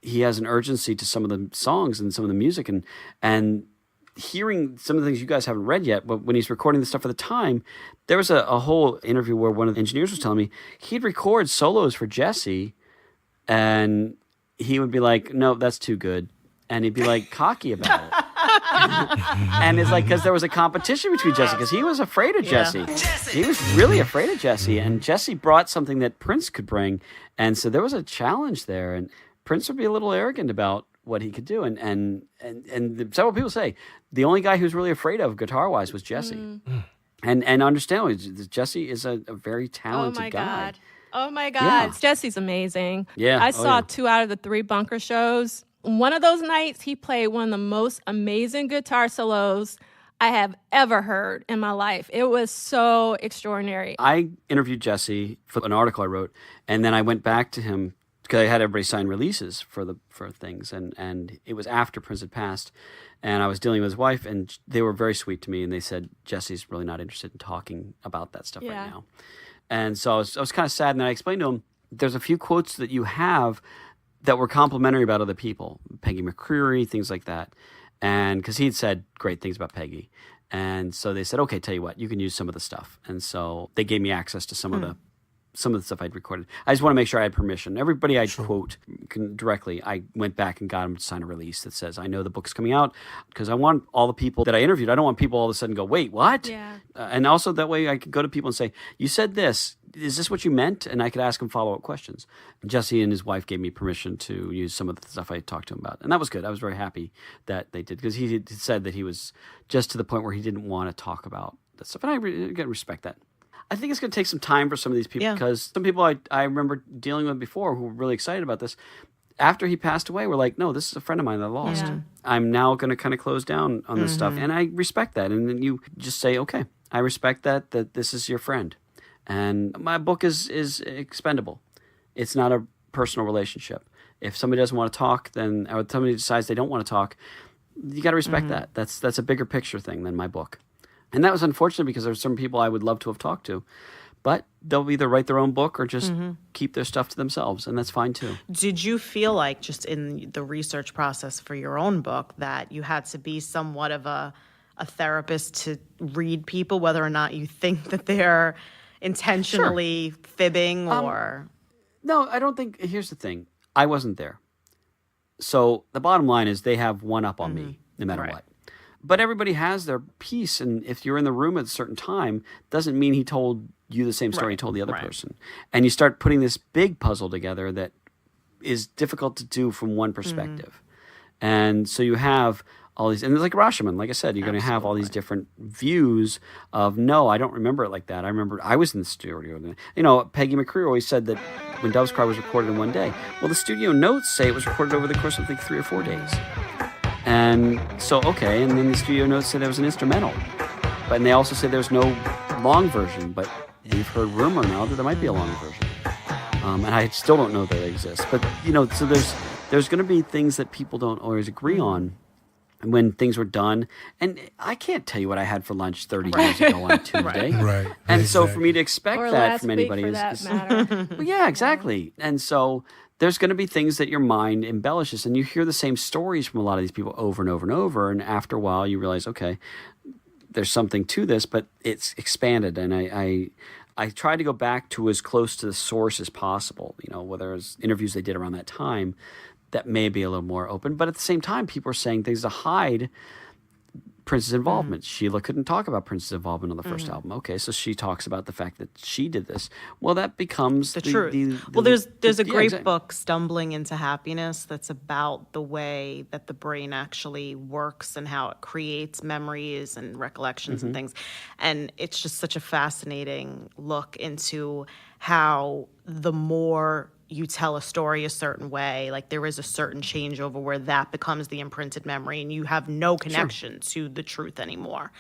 he has an urgency to some of the songs and some of the music. And hearing some of the things you guys haven't read yet, but when he's recording the stuff at the time, there was a whole interview where one of the engineers was telling me he'd record solos for Jesse and he would be like, no, that's too good. And he'd be like cocky about it. And it's like, because there was a competition between Jesse, because he was afraid of Jesse. He was really afraid of Jesse. And Jesse brought something that Prince could bring. And so there was a challenge there. And Prince would be a little arrogant about what he could do. And several people say the only guy who's really afraid of guitar-wise was Jesse. And understandably, Jesse is a very talented guy. Oh my God. Yeah. Jesse's amazing. Yeah. I saw 2 out of the 3 Bunker shows. One of those nights, he played one of the most amazing guitar solos I have ever heard in my life. It was so extraordinary. I interviewed Jesse for an article I wrote, and then I went back to him because I had everybody sign releases for things, and it was after Prince had passed, and I was dealing with his wife, and they were very sweet to me, and they said, Jesse's really not interested in talking about that stuff right now. And so I was kind of sad, and then I explained to him, there's a few quotes that you have that were complimentary about other people, Peggy McCreary, things like that. And because he'd said great things about Peggy. And so they said, okay, tell you what, you can use some of the stuff. And so they gave me access to some of the stuff I'd recorded. I just want to make sure I had permission. Everybody I'd quote directly, I went back and got them to sign a release that says, I know the book's coming out, because I want all the people that I interviewed, I don't want people all of a sudden go, wait, what? Yeah. And also that way I could go to people and say, you said this. Is this what you meant? And I could ask him follow-up questions. Jesse and his wife gave me permission to use some of the stuff I talked to him about. And that was good. I was very happy that they did, because he had said that he was just to the point where he didn't want to talk about that stuff. And I respect that. I think it's going to take some time for some of these people, because some people I remember dealing with before who were really excited about this, after he passed away, we're like, no, this is a friend of mine that I lost. Yeah. I'm now going to kind of close down on this stuff. And I respect that. And then you just say, okay, I respect that this is your friend. And my book is expendable. It's not a personal relationship. If somebody doesn't want to talk, then or somebody decides they don't want to talk, you got to respect that. That's a bigger picture thing than my book. And that was unfortunate because there's some people I would love to have talked to, but they'll either write their own book or just keep their stuff to themselves, and that's fine too. Did you feel like just in the research process for your own book that you had to be somewhat of a therapist to read people, whether or not you think that they're intentionally fibbing or... No, I don't think... Here's the thing. I wasn't there. So the bottom line is they have one up on me, no matter what. But everybody has their piece, and if you're in the room at a certain time, doesn't mean he told you the same story he told the other person. And you start putting this big puzzle together that is difficult to do from one perspective. And so you have all these, and it's like Rashomon, like I said, you're going to have all these different views of, no, I don't remember it like that. I remember I was in the studio. You know, Peggy McCreer always said that when Dove's Cry was recorded in one day. Well, the studio notes say it was recorded over the course of like 3 or 4 days. And so, okay, and then the studio notes say there was an instrumental. But and they also say there's no long version, but we've heard rumor now that there might be a long version. And I still don't know that it exists. But, you know, so there's going to be things that people don't always agree on when things were done. And I can't tell you what I had for lunch 30 years ago on a Tuesday. Right. And so for me to expect Or that last from week, anybody for is... that matter. Well, yeah, exactly. And so there's going to be things that your mind embellishes. And you hear the same stories from a lot of these people over and over and over. And after a while, you realize, okay, there's something to this, but it's expanded. And I tried to go back to as close to the source as possible, you know, whether it was interviews they did around that time that may be a little more open. But at the same time, people are saying things to hide Prince's involvement. Sheila couldn't talk about Prince's involvement on the first album. Okay, so she talks about the fact that she did this. Well, that becomes the truth. Well, there's a great book, Stumbling into Happiness, that's about the way that the brain actually works and how it creates memories and recollections and things. And it's just such a fascinating look into how the more you tell a story a certain way, like there is a certain changeover where that becomes the imprinted memory and you have no connection to the truth anymore.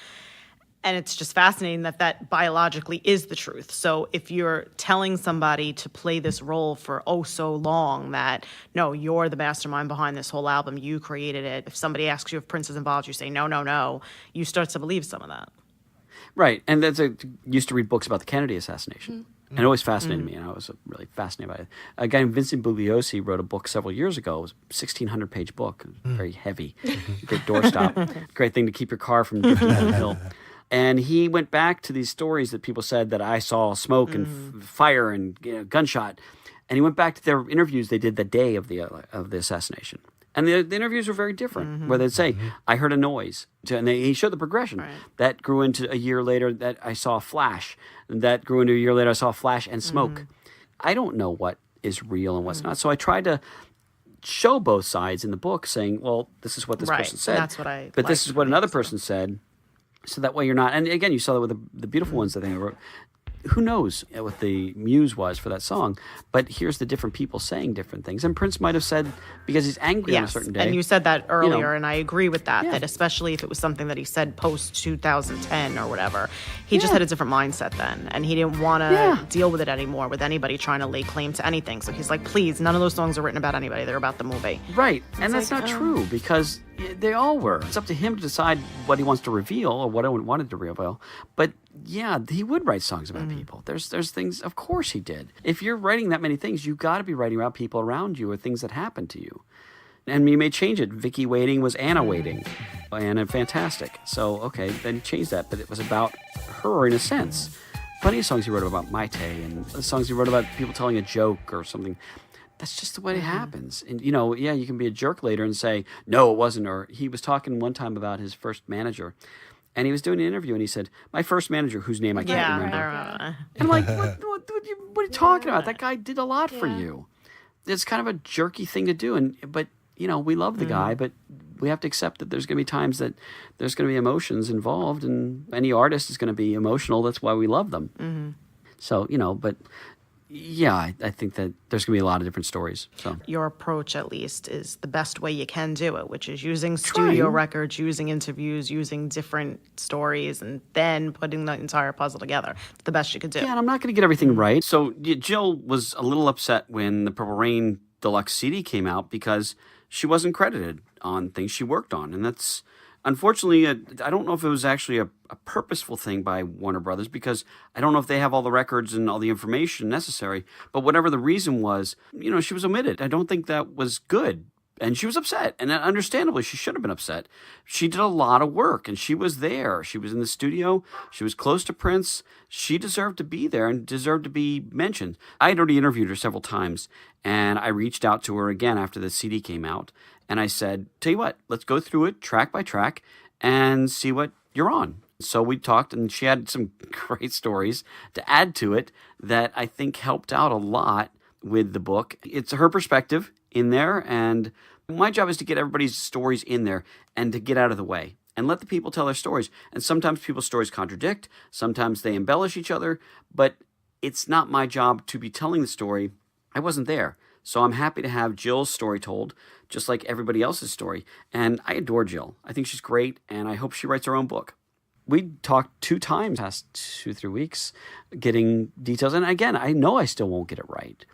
And it's just fascinating that biologically is the truth. So if you're telling somebody to play this role for so long that, no, you're the mastermind behind this whole album, you created it. If somebody asks you if Prince is involved, you say, no, you start to believe some of that. Right. And used to read books about the Kennedy assassination. And it always fascinated me, and I was really fascinated by it. A guy named Vincent Bugliosi wrote a book several years ago. It was a 1,600-page book, very heavy, great doorstop, great thing to keep your car from drifting down the hill. And he went back to these stories that people said that I saw smoke and fire and gunshot. And he went back to their interviews they did the day of the assassination. And the interviews were very different, where they'd say, I heard a noise. And he showed the progression. Right. That grew into a year later that I saw a flash. And that grew into a year later I saw a flash and smoke. I don't know what is real and what's not. So I tried to show both sides in the book saying, well, this is what this person said. That's what but this is what another person said. So that way you're not... And again, you saw that with the beautiful ones that they wrote. Who knows what the muse was for that song, but here's the different people saying different things. And Prince might have said, because he's angry on a certain day. And you said that earlier, and I agree with that, that especially if it was something that he said post-2010 or whatever, he just had a different mindset then, and he didn't want to deal with it anymore with anybody trying to lay claim to anything. So he's like, please, none of those songs are written about anybody. They're about the movie. Right, and that's not true, because they all were. It's up to him to decide what he wants to reveal or what I wanted to reveal. But yeah, he would write songs about people. There's things, of course he did. If you're writing that many things, you got to be writing about people around you or things that happened to you. And you may change it. Vicky Waiting was Anna Waiting. Anna Fantastic. So, okay, then change that. But it was about her in a sense. Plenty of songs he wrote about Maite and songs he wrote about people telling a joke or something. That's just the way it happens. And, you can be a jerk later and say, no, it wasn't. Or he was talking one time about his first manager. And he was doing an interview, and he said, my first manager, whose name I can't remember. And I'm like, what are you talking about? That guy did a lot for you. It's kind of a jerky thing to do. But we love the guy, but we have to accept that there's going to be times that there's going to be emotions involved, and any artist is going to be emotional. That's why we love them. So, but Yeah, I think that there's going to be a lot of different stories. So Your approach, at least, is the best way you can do it, which is using studio records, using interviews, using different stories, and then putting the entire puzzle together. It's the best you could do. Yeah, and I'm not going to get everything right. So Jill was a little upset when the Purple Rain Deluxe CD came out because she wasn't credited on things she worked on. And that's, unfortunately, I don't know if it was actually a purposeful thing by Warner Brothers, because I don't know if they have all the records and all the information necessary. But whatever the reason was, she was omitted. I don't think that was good. And she was upset. And understandably, she should have been upset. She did a lot of work, and she was there. She was in the studio. She was close to Prince. She deserved to be there and deserved to be mentioned. I had already interviewed her several times, and I reached out to her again after the CD came out. And I said, tell you what, let's go through it track by track and see what you're on. So we talked, and she had some great stories to add to it that I think helped out a lot with the book. It's her perspective in there, and my job is to get everybody's stories in there and to get out of the way and let the people tell their stories. And sometimes people's stories contradict, sometimes they embellish each other, but it's not my job to be telling the story. I wasn't there. So I'm happy to have Jill's story told, just like everybody else's story. And I adore Jill. I think she's great, and I hope she writes her own book. We talked 2 times past 2-3 weeks, getting details. And again, I know I still won't get it right,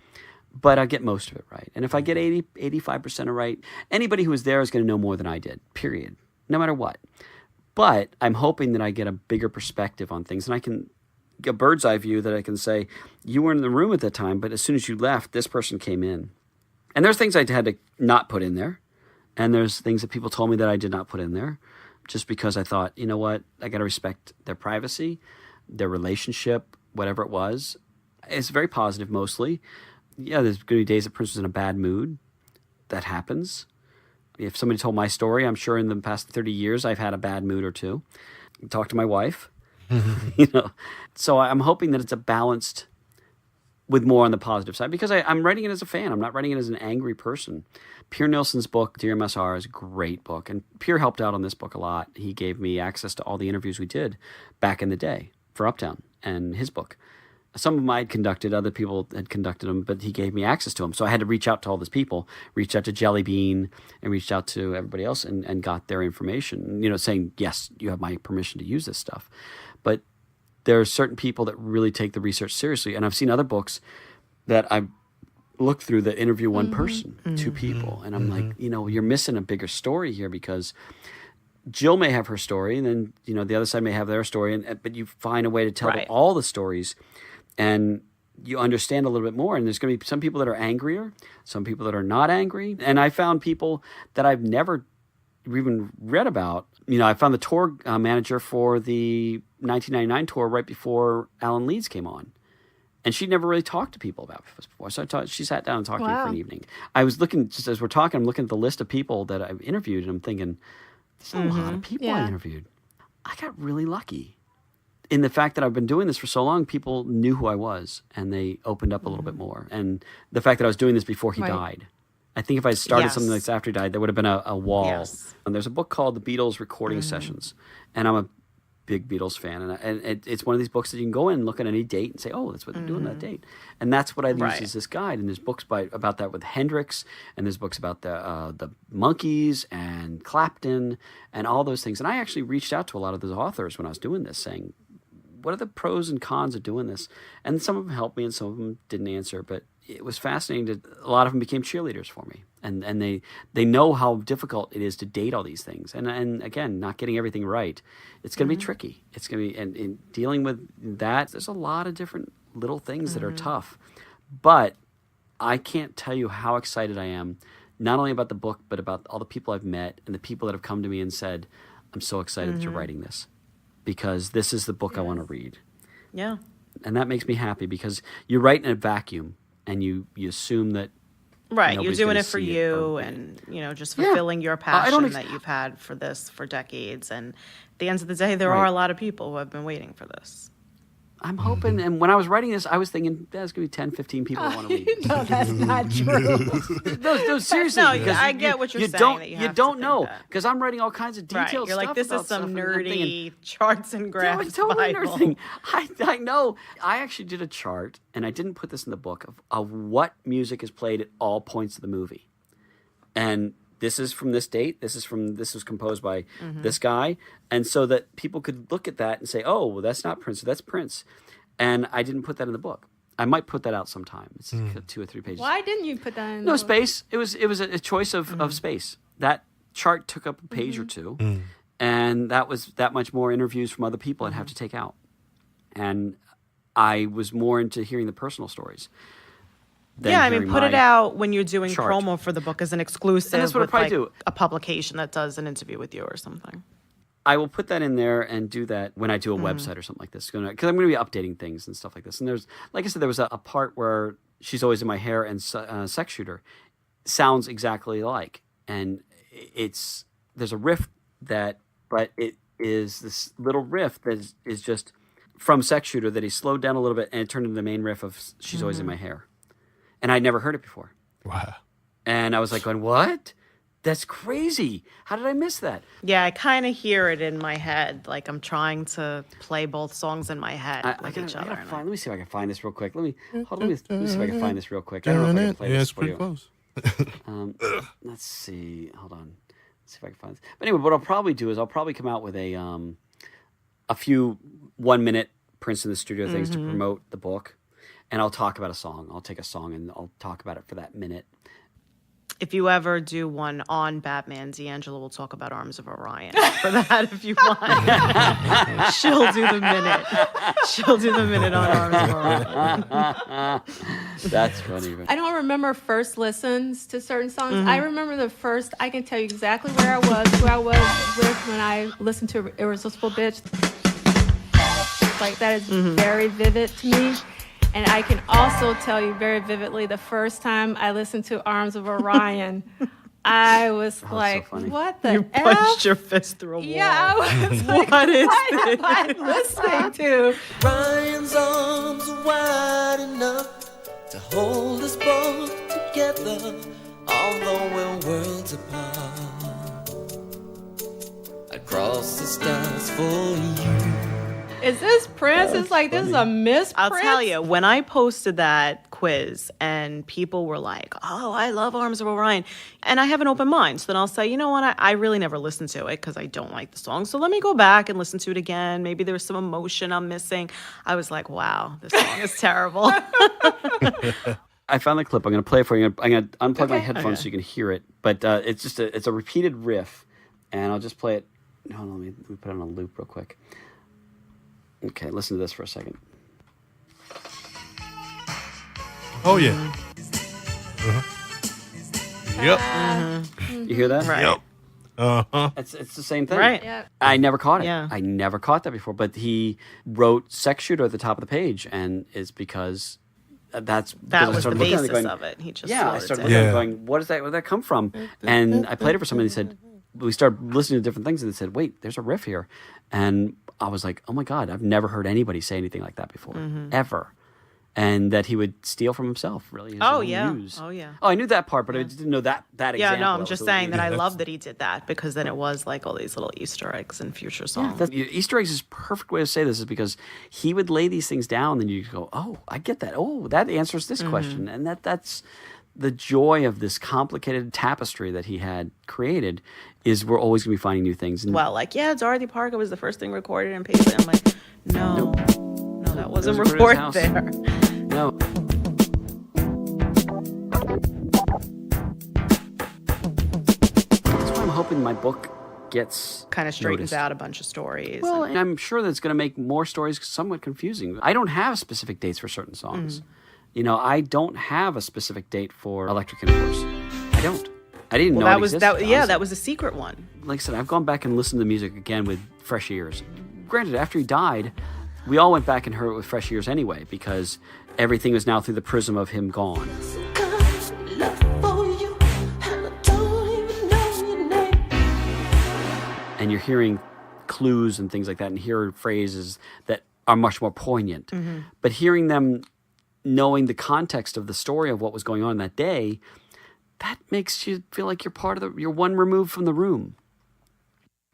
but I get most of it right. And if I get 85% of it right, anybody who was there is going to know more than I did, period, no matter what. But I'm hoping that I get a bigger perspective on things, and I can get a bird's eye view that I can say, you weren't in the room at that time, but as soon as you left, this person came in. And there's things I had to not put in there, and there's things that people told me that I did not put in there, just because I thought, you know what, I got to respect their privacy, their relationship, whatever it was. It's very positive mostly. Yeah, there's going to be days that Prince was in a bad mood. That happens. If somebody told my story, I'm sure in the past 30 years I've had a bad mood or two. Talk to my wife. So I'm hoping that it's a balanced with more on the positive side, because I'm writing it as a fan. I'm not writing it as an angry person. Pierre Nilsson's book, Dear MSR, is a great book. And Pierre helped out on this book a lot. He gave me access to all the interviews we did back in the day for Uptown and his book. Some of them I'd conducted, other people had conducted them, but he gave me access to them. So I had to reach out to all these people, reached out to Jelly Bean and reached out to everybody else and got their information, saying, yes, you have my permission to use this stuff. But there are certain people that really take the research seriously. And I've seen other books that I've looked through that interview one person, 2 people. And I'm like, you're missing a bigger story here, because Jill may have her story, and then, the other side may have their story. But you find a way to tell all the stories, and you understand a little bit more. And there's going to be some people that are angrier, some people that are not angry. And I found people that I've never even read about. I found the tour manager for the 1999 tour right before Alan Leeds came on. And she'd never really talked to people about this before. So she sat down and talked to me for an evening. I was looking, just as we're talking, I'm looking at the list of people that I've interviewed, and I'm thinking, there's a lot of people I interviewed. I got really lucky. In the fact that I've been doing this for so long, people knew who I was, and they opened up a little bit more. And the fact that I was doing this before he died. I think if I started something like this after he died, there would have been a wall. Yes. And there's a book called The Beatles Recording Sessions. And I'm a big Beatles fan. And it's one of these books that you can go in and look at any date and say, oh, that's what they're doing that date. And that's what I use as this guide. And there's books about that with Hendrix, and there's books about the Monkees and Clapton and all those things. And I actually reached out to a lot of those authors when I was doing this, saying, what are the pros and cons of doing this? And some of them helped me and some of them didn't answer, but it was fascinating. A lot of them became cheerleaders for me. And they know how difficult it is to date all these things. And again, not getting everything right. It's going to be tricky. It's going to be, and in dealing with that, there's a lot of different little things that are tough. But I can't tell you how excited I am, not only about the book, but about all the people I've met and the people that have come to me and said, I'm so excited that you're writing this, because this is the book I want to read. Yeah. And that makes me happy, because you write in a vacuum and you assume that you're doing it for you and just fulfilling your passion that you've had for this for decades. And at the end of the day, there are a lot of people who have been waiting for this. I'm hoping, and when I was writing this, I was thinking there's going to be 10, 15 people who want to read it. No, that's not true. No, seriously. No, because I get what you're saying. Don't, that you have to don't think know, that. because I'm writing all kinds of Right. detailed You're stuff like, this about is some stuff, and I'm thinking, nerdy charts and graphs it's totally Bible. nerd thing. I know. I actually did a chart, and I didn't put this in the book, of what music is played at all points of the movie. And this is from this date. This was composed by this guy. And so that people could look at that and say, oh, well, that's not Prince, that's Prince. And I didn't put that in the book. I might put that out sometime. It's 2 or 3 pages. Why didn't you put that in? No, space. It was a choice of space. That chart took up a page or two, and that was that much more interviews from other people I'd have to take out. And I was more into hearing the personal stories. Yeah, I mean, put it out when you're doing chart. promo for the book as an exclusive. And that's what I'd with, probably like, do. A publication that does an interview with you or something. I will put that in there and do that when I do a website or something like this. Because I'm going to be updating things and stuff like this. And there's, like I said, there was a part where She's Always in My Hair and Sex Shooter sounds exactly alike. And there's a riff but it is this little riff that is just from Sex Shooter that he slowed down a little bit and it turned into the main riff of She's Always in My Hair. And I'd never heard it before. Wow. And I was like going, what? That's crazy. How did I miss that? Yeah, I kind of hear it in my head. Like I'm trying to play both songs in my head with each other. Let me see if I can find this real quick. Let me see if I can find this real quick. I don't know if I can play this it's for pretty you. close. Let's see. Hold on. Let's see if I can find this. But anyway, what I'll probably do is I'll probably come out with a few 1-minute Prince in the Studio things to promote the book. And I'll talk about a song. I'll take a song and I'll talk about it for that minute. If you ever do one on Batman, D'Angelo will talk about Arms of Orion for that if you want. She'll do the minute. She'll do the minute on Arms of Orion. That's funny. I don't remember first listens to certain songs. I remember the first, I can tell you exactly where I was, who I was with when I listened to Irresistible Bitch. Like that is very vivid to me. And I can also tell you very vividly the first time I listened to Arms of Orion, I was like, so what the You F? punched your fist through a wall. Yeah, I was like, What is what this? am I listening to? Ryan's arms are wide enough to hold us both together, although we're worlds apart. I'd cross the stars for you. Is this Prince? It's like, this is a Miss I'll Prince? tell you, when I posted that quiz and people were like, oh, I love Arms of Orion. And I have an open mind. So then I'll say, you know what? I really never listened to it because I don't like the song. So let me go back and listen to it again. Maybe there's some emotion I'm missing. I was like, wow, this song is terrible. I found the clip. I'm going to play it for you. I'm going to unplug my headphones so you can hear it. But it's just it's a repeated riff. And I'll just play it. Hold on, let me put it on a loop real quick. Okay, listen to this for a second. Oh, yeah. Yep. You hear that? Right. Yep. Uh-huh. It's the same thing. Right. Yeah. I never caught it. Yeah. I never caught that before. But he wrote Sex Shooter at the top of the page, and it's because That because I was the started looking at basis going, of it. He just yeah, I slowed it started down. looking at it Yeah. going, where did that come from? And I played it for somebody and said, we started listening to different things and they said, wait, there's a riff here. And I was like, oh my God, I've never heard anybody say anything like that before, ever. And that he would steal from himself, really. his Oh, own yeah. muse. Oh, yeah. Oh, I knew that part, but I didn't know that example. Yeah, no, I'm was just the saying lead. that I love that he did that because then it was like all these little Easter eggs and future songs. Easter eggs is a perfect way to say this is because he would lay these things down and you go, oh, I get that. Oh, that answers this question. And that's the joy of this complicated tapestry that he had created is we're always going to be finding new things. And Well, like, yeah, Dorothy Parker was the first thing recorded in Paisley. I'm like, no, that wasn't It was recorded house. there. no. That's why I'm hoping my book gets Kind of straightens noticed. out a bunch of stories. Well, and I'm sure that it's going to make more stories somewhat confusing. I don't have specific dates for certain songs. You know, I don't have a specific date for Electric Intercourse. I don't. I didn't know that it was existed, yeah, honestly. that was a secret one. Like I said, I've gone back and listened to the music again with fresh ears. Granted, after he died, we all went back and heard it with fresh ears anyway, because everything was now through the prism of him gone. And you're hearing clues and things like that, and hear phrases that are much more poignant. But hearing them, knowing the context of the story of what was going on that day, that makes you feel like you're one removed from the room.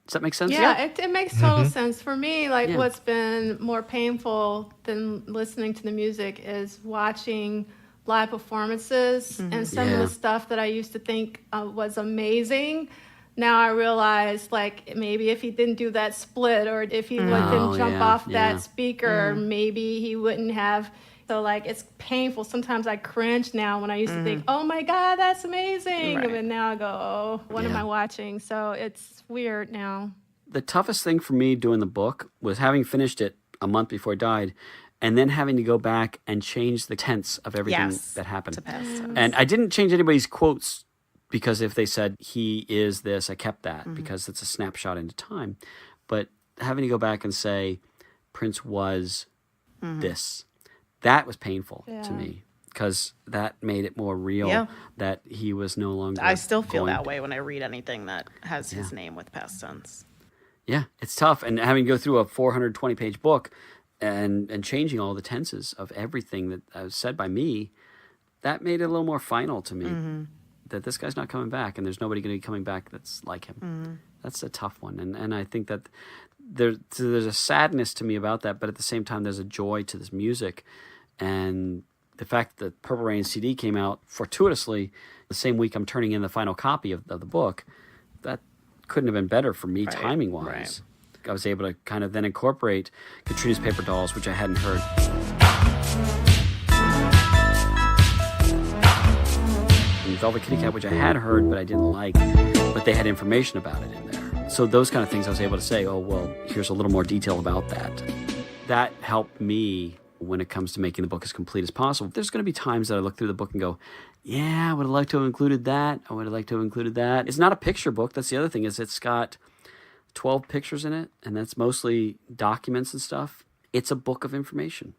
Does that make sense? Yeah, it makes total sense. For me, like Yeah. what's been more painful than listening to the music is watching live performances and some of the stuff that I used to think was amazing. Now I realize, like, maybe if he didn't do that split or if he didn't jump off that speaker, maybe he wouldn't have. So, like, it's painful. Sometimes I cringe now when I used to think, oh, my God, that's amazing. Right. And now I go, oh, what am I watching? So it's weird now. The toughest thing for me doing the book was having finished it a month before he died and then having to go back and change the tense of everything that happened. To past tense. And I didn't change anybody's quotes because if they said he is this, I kept that because it's a snapshot into time. But having to go back and say Prince was this, that was painful to me because that made it more real that he was no longer. I still feel going that way when I read anything that has his name with past tense. Yeah, it's tough. And having to go through a 420-page book and changing all the tenses of everything that was said by me, that made it a little more final to me. That this guy's not coming back and there's nobody going to be coming back that's like him. That's a tough one. And I think that there's a sadness to me about that, but at the same time, there's a joy to this music. And the fact that Purple Rain CD came out fortuitously the same week I'm turning in the final copy of the book, that couldn't have been better for me timing-wise. Right. I was able to kind of then incorporate Katrina's Paper Dolls, which I hadn't heard. And Velvet Kitty Cat, which I had heard but I didn't like, but they had information about it in there. So those kind of things I was able to say, oh, well, here's a little more detail about that. That helped me when it comes to making the book as complete as possible. There's going to be times that I look through the book and go, yeah, I would have liked to have included that. I would have liked to have included that. It's not a picture book. That's the other thing, is it's got 12 pictures in it, and that's mostly documents and stuff. It's a book of information.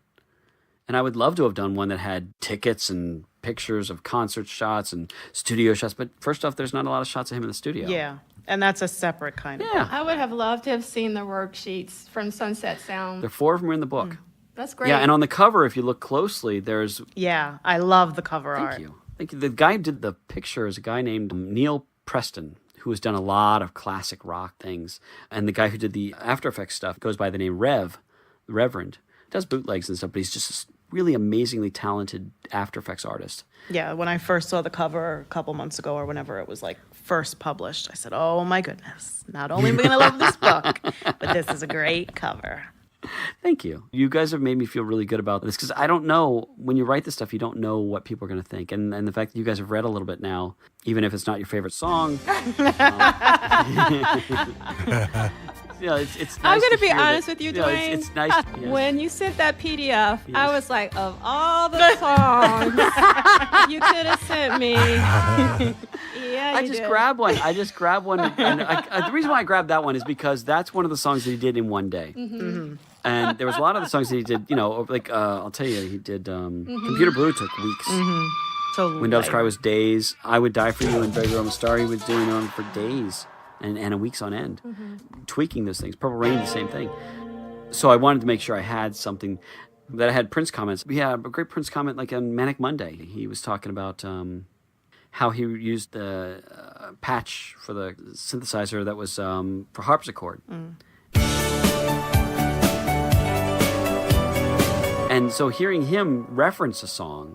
And I would love to have done one that had tickets and pictures of concert shots and studio shots. But first off, there's not a lot of shots of him in the studio. Yeah, and that's a separate kind of Yeah. I would have loved to have seen the worksheets from Sunset Sound. There are 4 of them are in the book. That's great. Yeah, and on the cover, if you look closely, there's... Yeah, I love the cover art. Thank you. The guy who did the picture is a guy named Neil Preston, who has done a lot of classic rock things. And the guy who did the After Effects stuff goes by the name Reverend. Does bootlegs and stuff, but he's just a really amazingly talented After Effects artist. Yeah, when I first saw the cover a couple months ago or whenever it was like first published, I said, oh my goodness, not only am I going to love this book, but this is a great cover. Thank you. You guys have made me feel really good about this because I don't know, when you write this stuff, you don't know what people are going to think. And the fact that you guys have read a little bit now, even if it's not your favorite song. It's nice. I'm going to be hear honest that- with you, Yeah, Duane. it's nice. Yes. When you sent that PDF, I was like, of all the songs you could have sent me. Yeah, I just grabbed one. And the reason why I grabbed that one is because that's one of the songs that he did in one day. And there was a lot of the songs that he did, like, I'll tell you, he did Computer Blue took weeks. So When Doves Cry was days. I Would Die For You and Baby I'm a Star, he was doing on for days and a weeks on end, tweaking those things. Purple Rain, the same thing. So I wanted to make sure I had something that I had Prince comments. We had a great Prince comment like on Manic Monday. He was talking about how he used the patch for the synthesizer that was for harpsichord. And so hearing him reference a song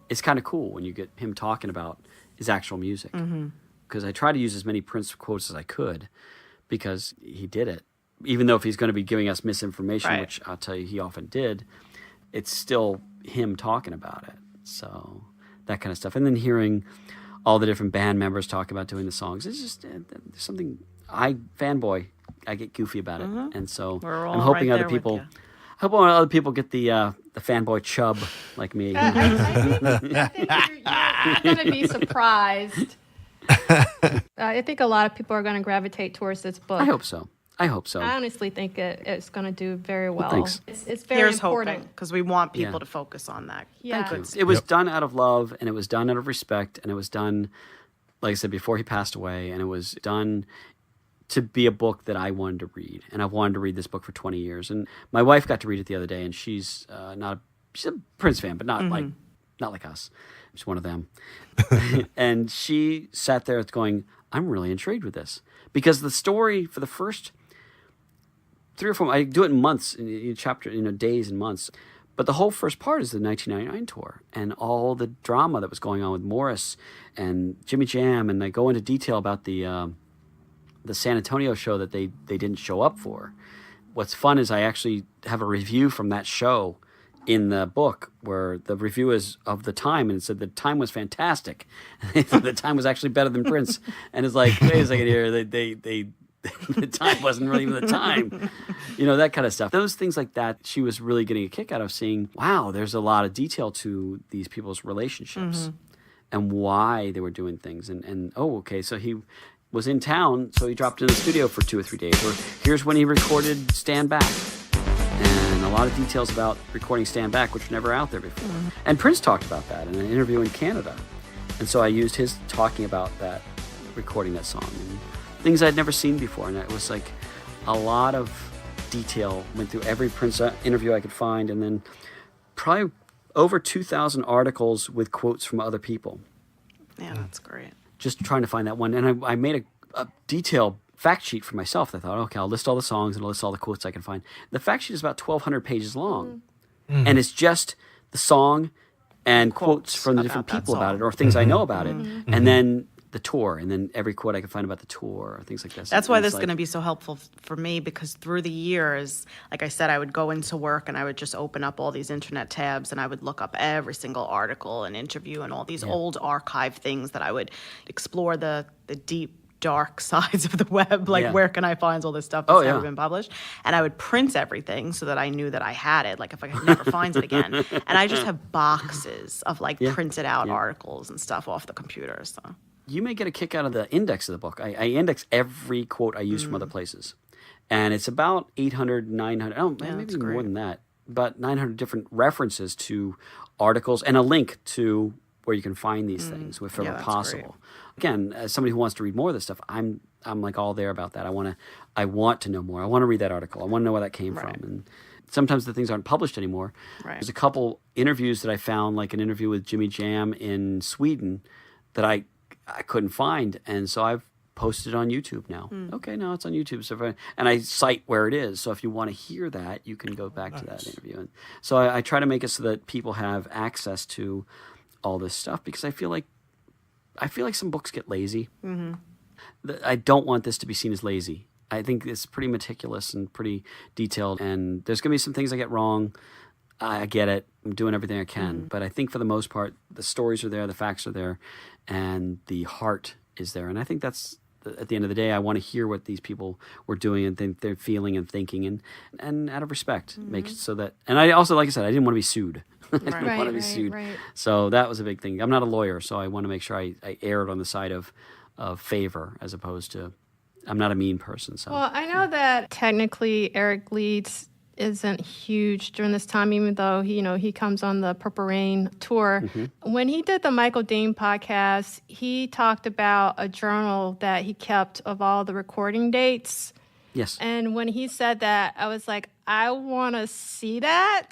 is kind of cool when you get him talking about his actual music. Because I try to use as many Prince quotes as I could because he did it. Even though if he's going to be giving us misinformation, which I'll tell you he often did, it's still him talking about it. So that kind of stuff. And then hearing all the different band members talk about doing the songs. It's just there's something, I get goofy about it. And so I'm hoping other people... I hope other people get the fanboy chub like me. I think you're going to be surprised. I think a lot of people are going to gravitate towards this book. I hope so. I honestly think it's going to do very well. Thanks. It's very important. Because we want people to focus on that. Yeah. Thank you. It was done out of love, and it was done out of respect, and it was done, like I said, before he passed away, and it was done to be a book that I wanted to read. And I've wanted to read this book for 20 years. And my wife got to read it the other day, and she's she's a Prince fan, but not like us. She's one of them. And she sat there going, I'm really intrigued with this. Because the story for the first 3 or 4, I do it in months, in chapter, days and months. But the whole first part is the 1999 tour and all the drama that was going on with Morris and Jimmy Jam. And I go into detail about the San Antonio show that they didn't show up for. What's fun is I actually have a review from that show in the book where the review is of the time, and it said the time was fantastic. The time was actually better than Prince. And it's like, wait a second here, they the time wasn't really even the time. That kind of stuff. Those things like that, she was really getting a kick out of seeing, wow, there's a lot of detail to these people's relationships and why they were doing things. And okay, so he was in town, so he dropped in the studio for 2 or 3 days. Or here's when he recorded Stand Back. And a lot of details about recording Stand Back, which were never out there before. And Prince talked about that in an interview in Canada. And so I used his talking about that, recording that song, and things I'd never seen before. And it was like a lot of detail. Went through every Prince interview I could find, and then probably over 2,000 articles with quotes from other people. Yeah, that's great. Just trying to find that one. And I made a detailed fact sheet for myself. I thought, okay, I'll list all the songs and I'll list all the quotes I can find. The fact sheet is about 1,200 pages long. And it's just the song and quotes from the different people about it, or things I know about it. And then the tour, and then every quote I can find about the tour, or things like this. That's why this is going to be so helpful for me, because through the years, like I said, I would go into work and I would just open up all these internet tabs and I would look up every single article and interview and all these old archive things that I would explore the deep, dark sides of the web, like where can I find all this stuff that's never been published? And I would print everything so that I knew that I had it, like if I could never find it again. And I just have boxes of like printed out articles and stuff off the computer. So you may get a kick out of the index of the book. I index every quote I use from other places. And it's about 800, 900, maybe more than that, but 900 different references to articles and a link to where you can find these things if ever possible. Great. Again, as somebody who wants to read more of this stuff, I'm like all there about that. I want to know more. I want to read that article. I want to know where that came from. And sometimes the things aren't published anymore. There's a couple interviews that I found, like an interview with Jimmy Jam in Sweden, that I couldn't find, and so I've posted it on YouTube now. Okay, now it's on YouTube. So and I cite where it is. So if you want to hear that, you can go back to that interview. And so I try to make it so that people have access to all this stuff, because I feel like some books get lazy. I don't want this to be seen as lazy. I think it's pretty meticulous and pretty detailed, and there's going to be some things I get wrong. I get it. I'm doing everything I can. But I think for the most part, the stories are there, the facts are there, and the heart is there. And I think that's, at the end of the day, I want to hear what these people were doing and think they're feeling and thinking, and out of respect, make it so that. And I also, like I said, I didn't want to be sued. I didn't want to be sued. So that was a big thing. I'm not a lawyer, so I want to make sure I erred on the side of favor, as opposed to, I'm not a mean person. So. Well, I know that technically Eric Leeds isn't huge during this time, even though he comes on the Purple Rain tour. When he did the Michael Dean podcast, he talked about a journal that he kept of all the recording dates. Yes. And when he said that, I was like, I want to see that.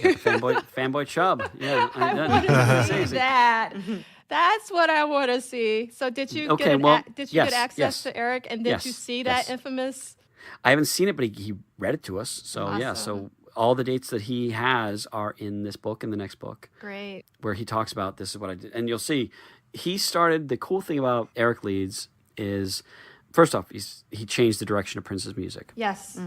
Fanboy Chubb. Yeah, I want to see that. That's what I want to see. So did you get access to Eric, and did you see that infamous? I haven't seen it, but he read it to us. So awesome. So all the dates that he has are in this book and the next book. Great. Where he talks about, this is what I did. And you'll see, he started, the cool thing about Eric Leeds is, first off, he changed the direction of Prince's music. Yes.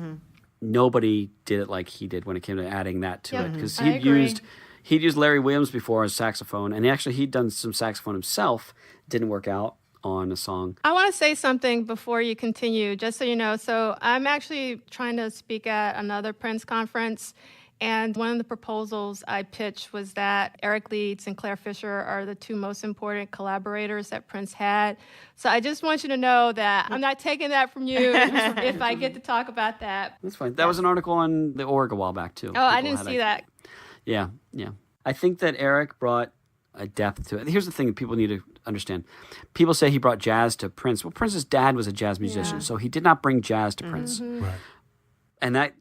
Nobody did it like he did when it came to adding that to it. Because he'd used Larry Williams before as saxophone, and he'd done some saxophone himself. Didn't work out on a song. I want to say something before you continue, just so you know. So I'm actually trying to speak at another Prince conference, and one of the proposals I pitched was that Eric Leeds and Claire Fisher are the two most important collaborators that Prince had. So I just want you to know that I'm not taking that from you if I get to talk about that. That's fine. That was an article on the Org a while back, too. Oh, I didn't see that. Yeah. I think that Eric brought a depth to it. Here's the thing that people need to understand. People say he brought jazz to Prince. Well, Prince's dad was a jazz musician, so he did not bring jazz to Prince. Right. And that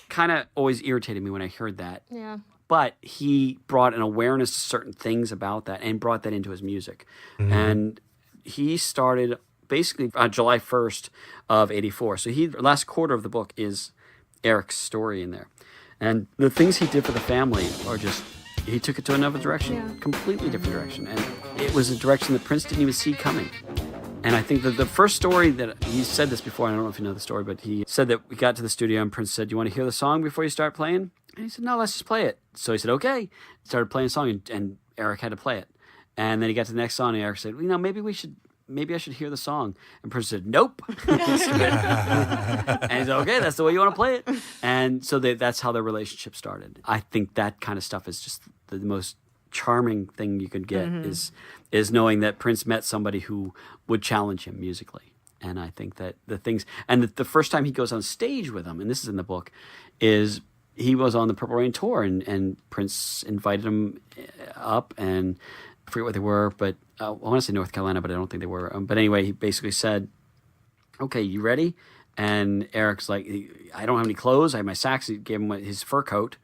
kind of always irritated me when I heard that. Yeah. But he brought an awareness to certain things about that and brought that into his music. And he started basically on July 1st of 84. So last quarter of the book is Eric's story in there. And the things he did for the family are just, he took it to another direction, completely different direction. And it was a direction that Prince didn't even see coming. And I think that the first story that he said this before, I don't know if you know the story, but he said that we got to the studio and Prince said, "You want to hear the song before you start playing?" And he said, "No, let's just play it." So he said, "Okay." Started playing a song and Eric had to play it. And then he got to the next song and Eric said, maybe I should hear the song. And Prince said, "Nope." And he said, "Okay, that's the way you want to play it." And so that's how their relationship started. I think that kind of stuff is just the most charming thing you could get is knowing that Prince met somebody who would challenge him musically. And I think that the first time he goes on stage with him, and this is in the book, is he was on the Purple Rain tour and Prince invited him up, and I forget what they were, but I want to say North Carolina, but I don't think they were. But anyway, he basically said, "Okay, you ready?" And Eric's like, "I don't have any clothes. I have my sacks." He gave him his fur coat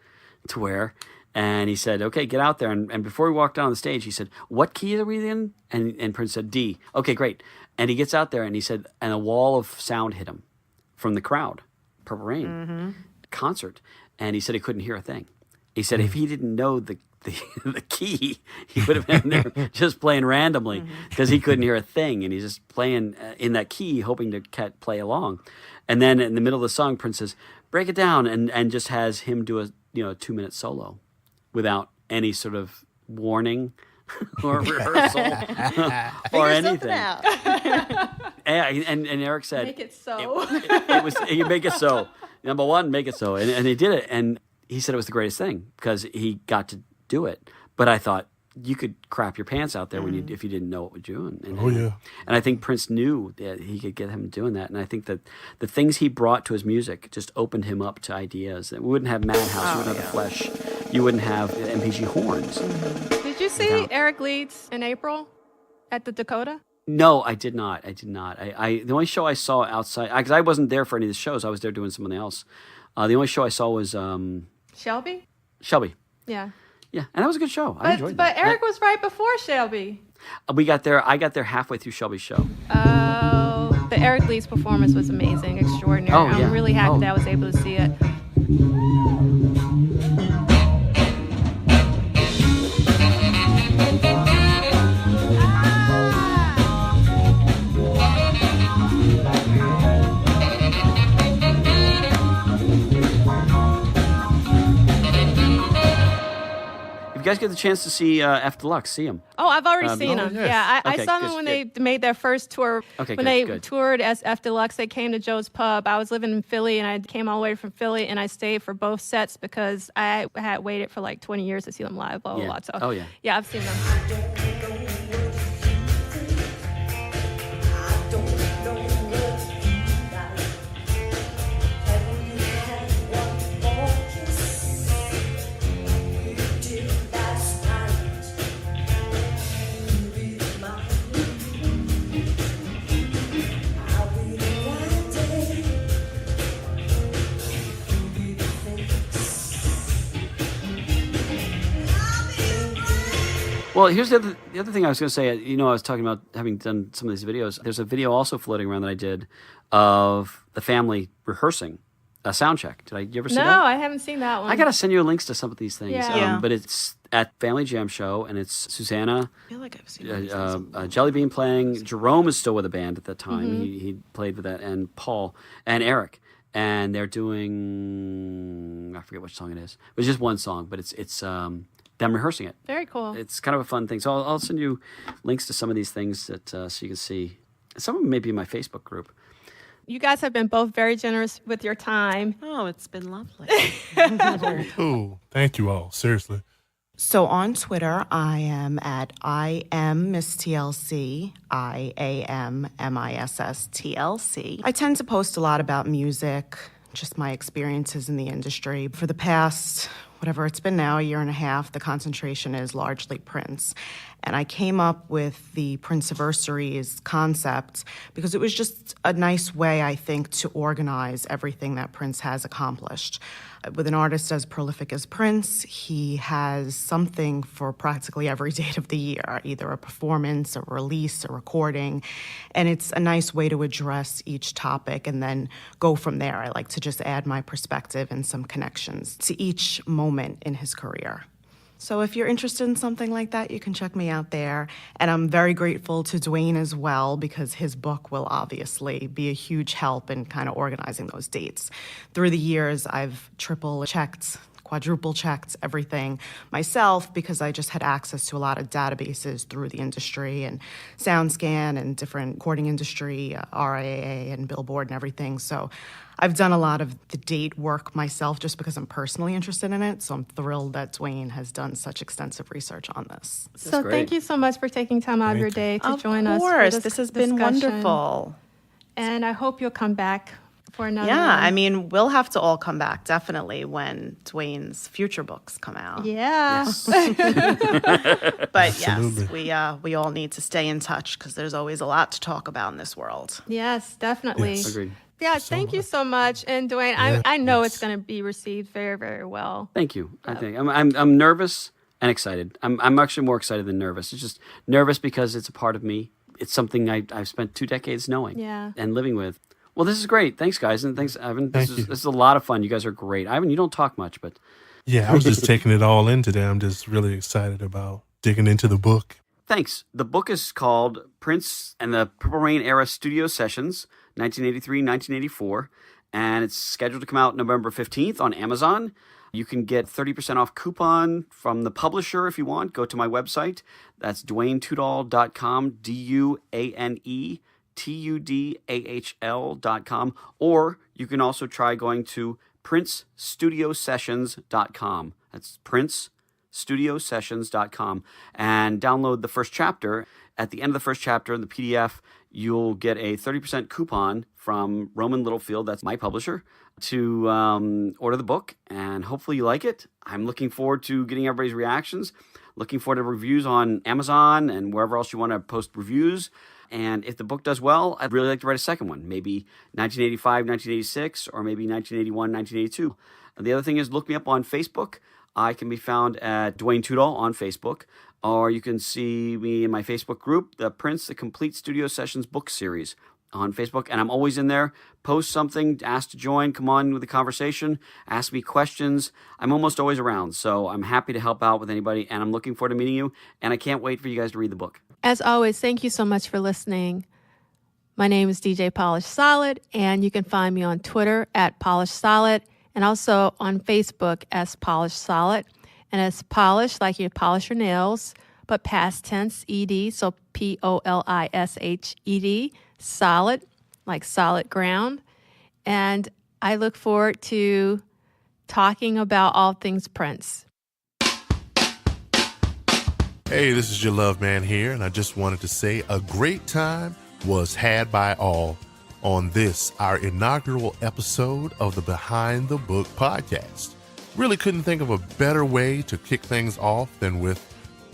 to wear. And he said, "Okay, get out there." And before he walked down the stage, he said, "What key are we in?" And Prince said, "D." "Okay, great." And he gets out there and he said, and a wall of sound hit him from the crowd. Purple Rain concert. And he said he couldn't hear a thing. He said if he didn't know the key, he would have been there just playing randomly because he couldn't hear a thing. And he's just playing in that key, hoping to play along. And then in the middle of the song, Prince says, "Break it down," and just has him do a 2-minute solo without any sort of warning or rehearsal or anything. And Eric said, "Make it so." It was you make it so. Number one, make it so. And he did it. And he said it was the greatest thing because he got to do it. But I thought you could crap your pants out there if you didn't know what you're doing. And I think Prince knew that he could get him doing that. And I think that the things he brought to his music just opened him up to ideas. We wouldn't have Madhouse, you wouldn't have The Flesh, you wouldn't have MPG horns. Did you see Eric Leeds in April at the Dakota? No, I did not. I the only show I saw outside, because I wasn't there for any of the shows. I was there doing something else. The only show I saw was Shelby? Shelby. Yeah. Yeah, and that was a good show. I enjoyed that. But Eric was right before Shelby. I got there halfway through Shelby's show. Oh, the Eric Leeds performance was amazing, extraordinary. I'm really happy that I was able to see it. You guys get the chance to see F Deluxe, see him. Oh, I've already seen them. yes. Yeah, I Okay, saw them when they made their first tour. Okay, when good, they good. toured as F Deluxe, they came to Joe's Pub. I was living in Philly, and I came all the way from Philly, and I stayed for both sets because I had waited for like 20 years to see them live. Blah, blah, blah. So, yeah, I've seen them. Well, here's the other thing I was going to say. I was talking about having done some of these videos. There's a video also floating around that I did of the family rehearsing a sound check. Did you ever see that? No, I haven't seen that one. I got to send you links to some of these things. Yeah. But it's at Family Jam Show, and it's Susanna, I feel like I've seen Jelly Bean playing. Jerome is still with the band at that time. He played with that, and Paul and Eric. And they're doing, I forget which song it is. It was just one song, but it's them rehearsing it. Very cool. It's kind of a fun thing. So I'll send you links to some of these things that so you can see. Some of them may be in my Facebook group. You guys have been both very generous with your time. Oh, it's been lovely. Cool. Thank you all. Seriously. So on Twitter, I am at I am Miss TLC, IAMMISSTLC. I tend to post a lot about music, just my experiences in the industry. For the past, whatever it's been now, a year and a half, the concentration is largely Prince. And I came up with the Princerversaries concept because it was just a nice way, I think, to organize everything that Prince has accomplished. With an artist as prolific as Prince, he has something for practically every date of the year, either a performance, a release, a recording. And it's a nice way to address each topic and then go from there. I like to just add my perspective and some connections to each moment in his career. So if you're interested in something like that, you can check me out there. And I'm very grateful to Duane as well, because his book will obviously be a huge help in kind of organizing those dates. Through the years, I've triple checked, quadruple checked everything myself because I just had access to a lot of databases through the industry and SoundScan and different recording industry, RIAA and Billboard and everything. So I've done a lot of the date work myself just because I'm personally interested in it. So I'm thrilled that Duane has done such extensive research on this. So thank you so much for taking time out of your day to join us. Of course, this has been wonderful. And I hope you'll come back for another Yeah, one. I mean, we'll have to all come back, definitely, when Duane's future books come out. Yeah. But yes, we all need to stay in touch because there's always a lot to talk about in this world. Yes, definitely. Yes. Agreed. Yeah, thank you so much. And Duane, I know it's going to be received very, very well. Thank you. I think I'm nervous and excited. I'm actually more excited than nervous. It's just nervous because it's a part of me. It's something I've spent 2 decades knowing and living with. Well, this is great. Thanks, guys, and thanks, Ivan. This is a lot of fun. You guys are great. Ivan, you don't talk much, but yeah, I was just taking it all in today. I'm just really excited about digging into the book. Thanks. The book is called Prince and the Purple Rain Era Studio Sessions, 1983-1984, and it's scheduled to come out November 15th on Amazon. You can get 30% off coupon from the publisher if you want. Go to my website. That's DuaneTudahl.com, DuaneTudahl.com, or you can also try going to PrinceStudioSessions.com. That's PrinceStudioSessions.com, and download the first chapter. At the end of the first chapter in the PDF, you'll get a 30% coupon from Roman Littlefield, that's my publisher, to order the book, and hopefully you like it. I'm looking forward to getting everybody's reactions, looking forward to reviews on Amazon and wherever else you want to post reviews. And if the book does well, I'd really like to write a second one, maybe 1985, 1986, or maybe 1981, 1982. And the other thing is look me up on Facebook. I can be found at Duane Tudahl on Facebook, or you can see me in my Facebook group, the Prince, the Complete Studio Sessions book series on Facebook. And I'm always in there. Post something, ask to join, come on with the conversation, ask me questions. I'm almost always around, so I'm happy to help out with anybody, and I'm looking forward to meeting you, and I can't wait for you guys to read the book. As always, thank you so much for listening. My name is DJ Polish Solid, and you can find me on Twitter at Polish Solid, and also on Facebook as Polish Solid. And it's polish like you polish your nails, but past tense, ED, so POLISHED, solid, like solid ground. And I look forward to talking about all things Prince. Hey, this is your love man here, and I just wanted to say a great time was had by all on this, our inaugural episode of the Behind the Book podcast. Really couldn't think of a better way to kick things off than with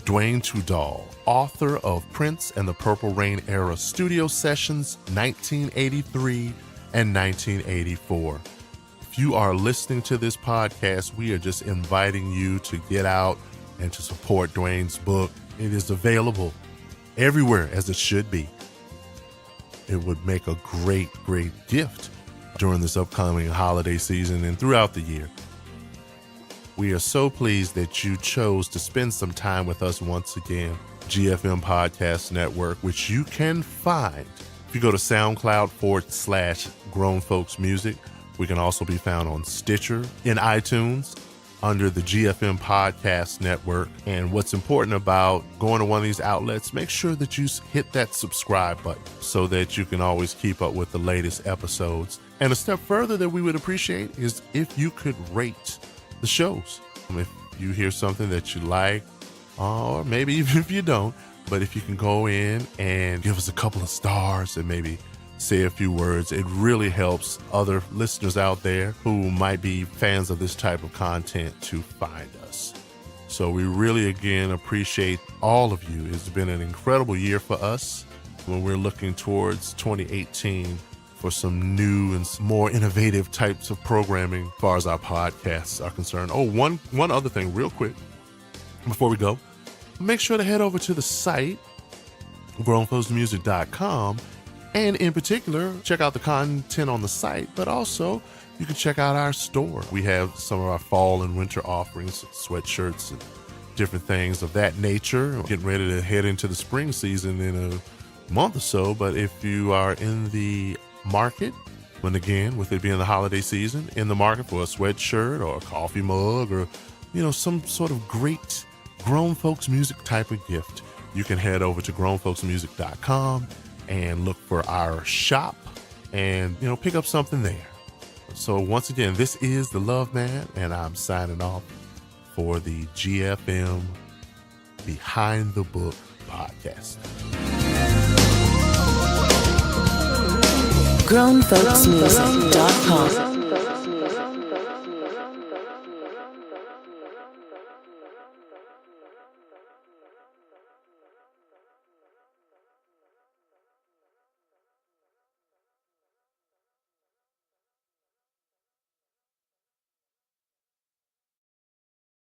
Duane Tudahl, author of Prince and the Purple Rain Era Studio Sessions 1983 and 1984. If you are listening to this podcast, we are just inviting you to get out and to support Duane's book. It is available everywhere as it should be. It would make a great, great gift during this upcoming holiday season and throughout the year. We are so pleased that you chose to spend some time with us once again. GFM Podcast Network, which you can find if you go to SoundCloud /Grownfolksmusic. We can also be found on Stitcher, in iTunes, under the GFM Podcast Network. And what's important about going to one of these outlets, make sure that you hit that subscribe button so that you can always keep up with the latest episodes. And a step further that we would appreciate is if you could rate the shows. If you hear something that you like, or maybe even if you don't, but if you can go in and give us a couple of stars and maybe say a few words, it really helps other listeners out there who might be fans of this type of content to find us. So we really, again, appreciate all of you. It's been an incredible year for us when we're looking towards 2018 for some new and some more innovative types of programming as far as our podcasts are concerned. Oh, one other thing real quick before we go. Make sure to head over to the site, Grownfolksmusic.com, and in particular, check out the content on the site, but also you can check out our store. We have some of our fall and winter offerings, sweatshirts and different things of that nature. We're getting ready to head into the spring season in a month or so, but if you are in the market, when again, with it being the holiday season, in the market for a sweatshirt or a coffee mug or, some sort of great Grown Folks Music type of gift, you can head over to grownfolksmusic.com and look for our shop and, pick up something there. So once again, this is The Love Man, and I'm signing off for the GFM Behind the Book podcast. Grownfolksmusic.com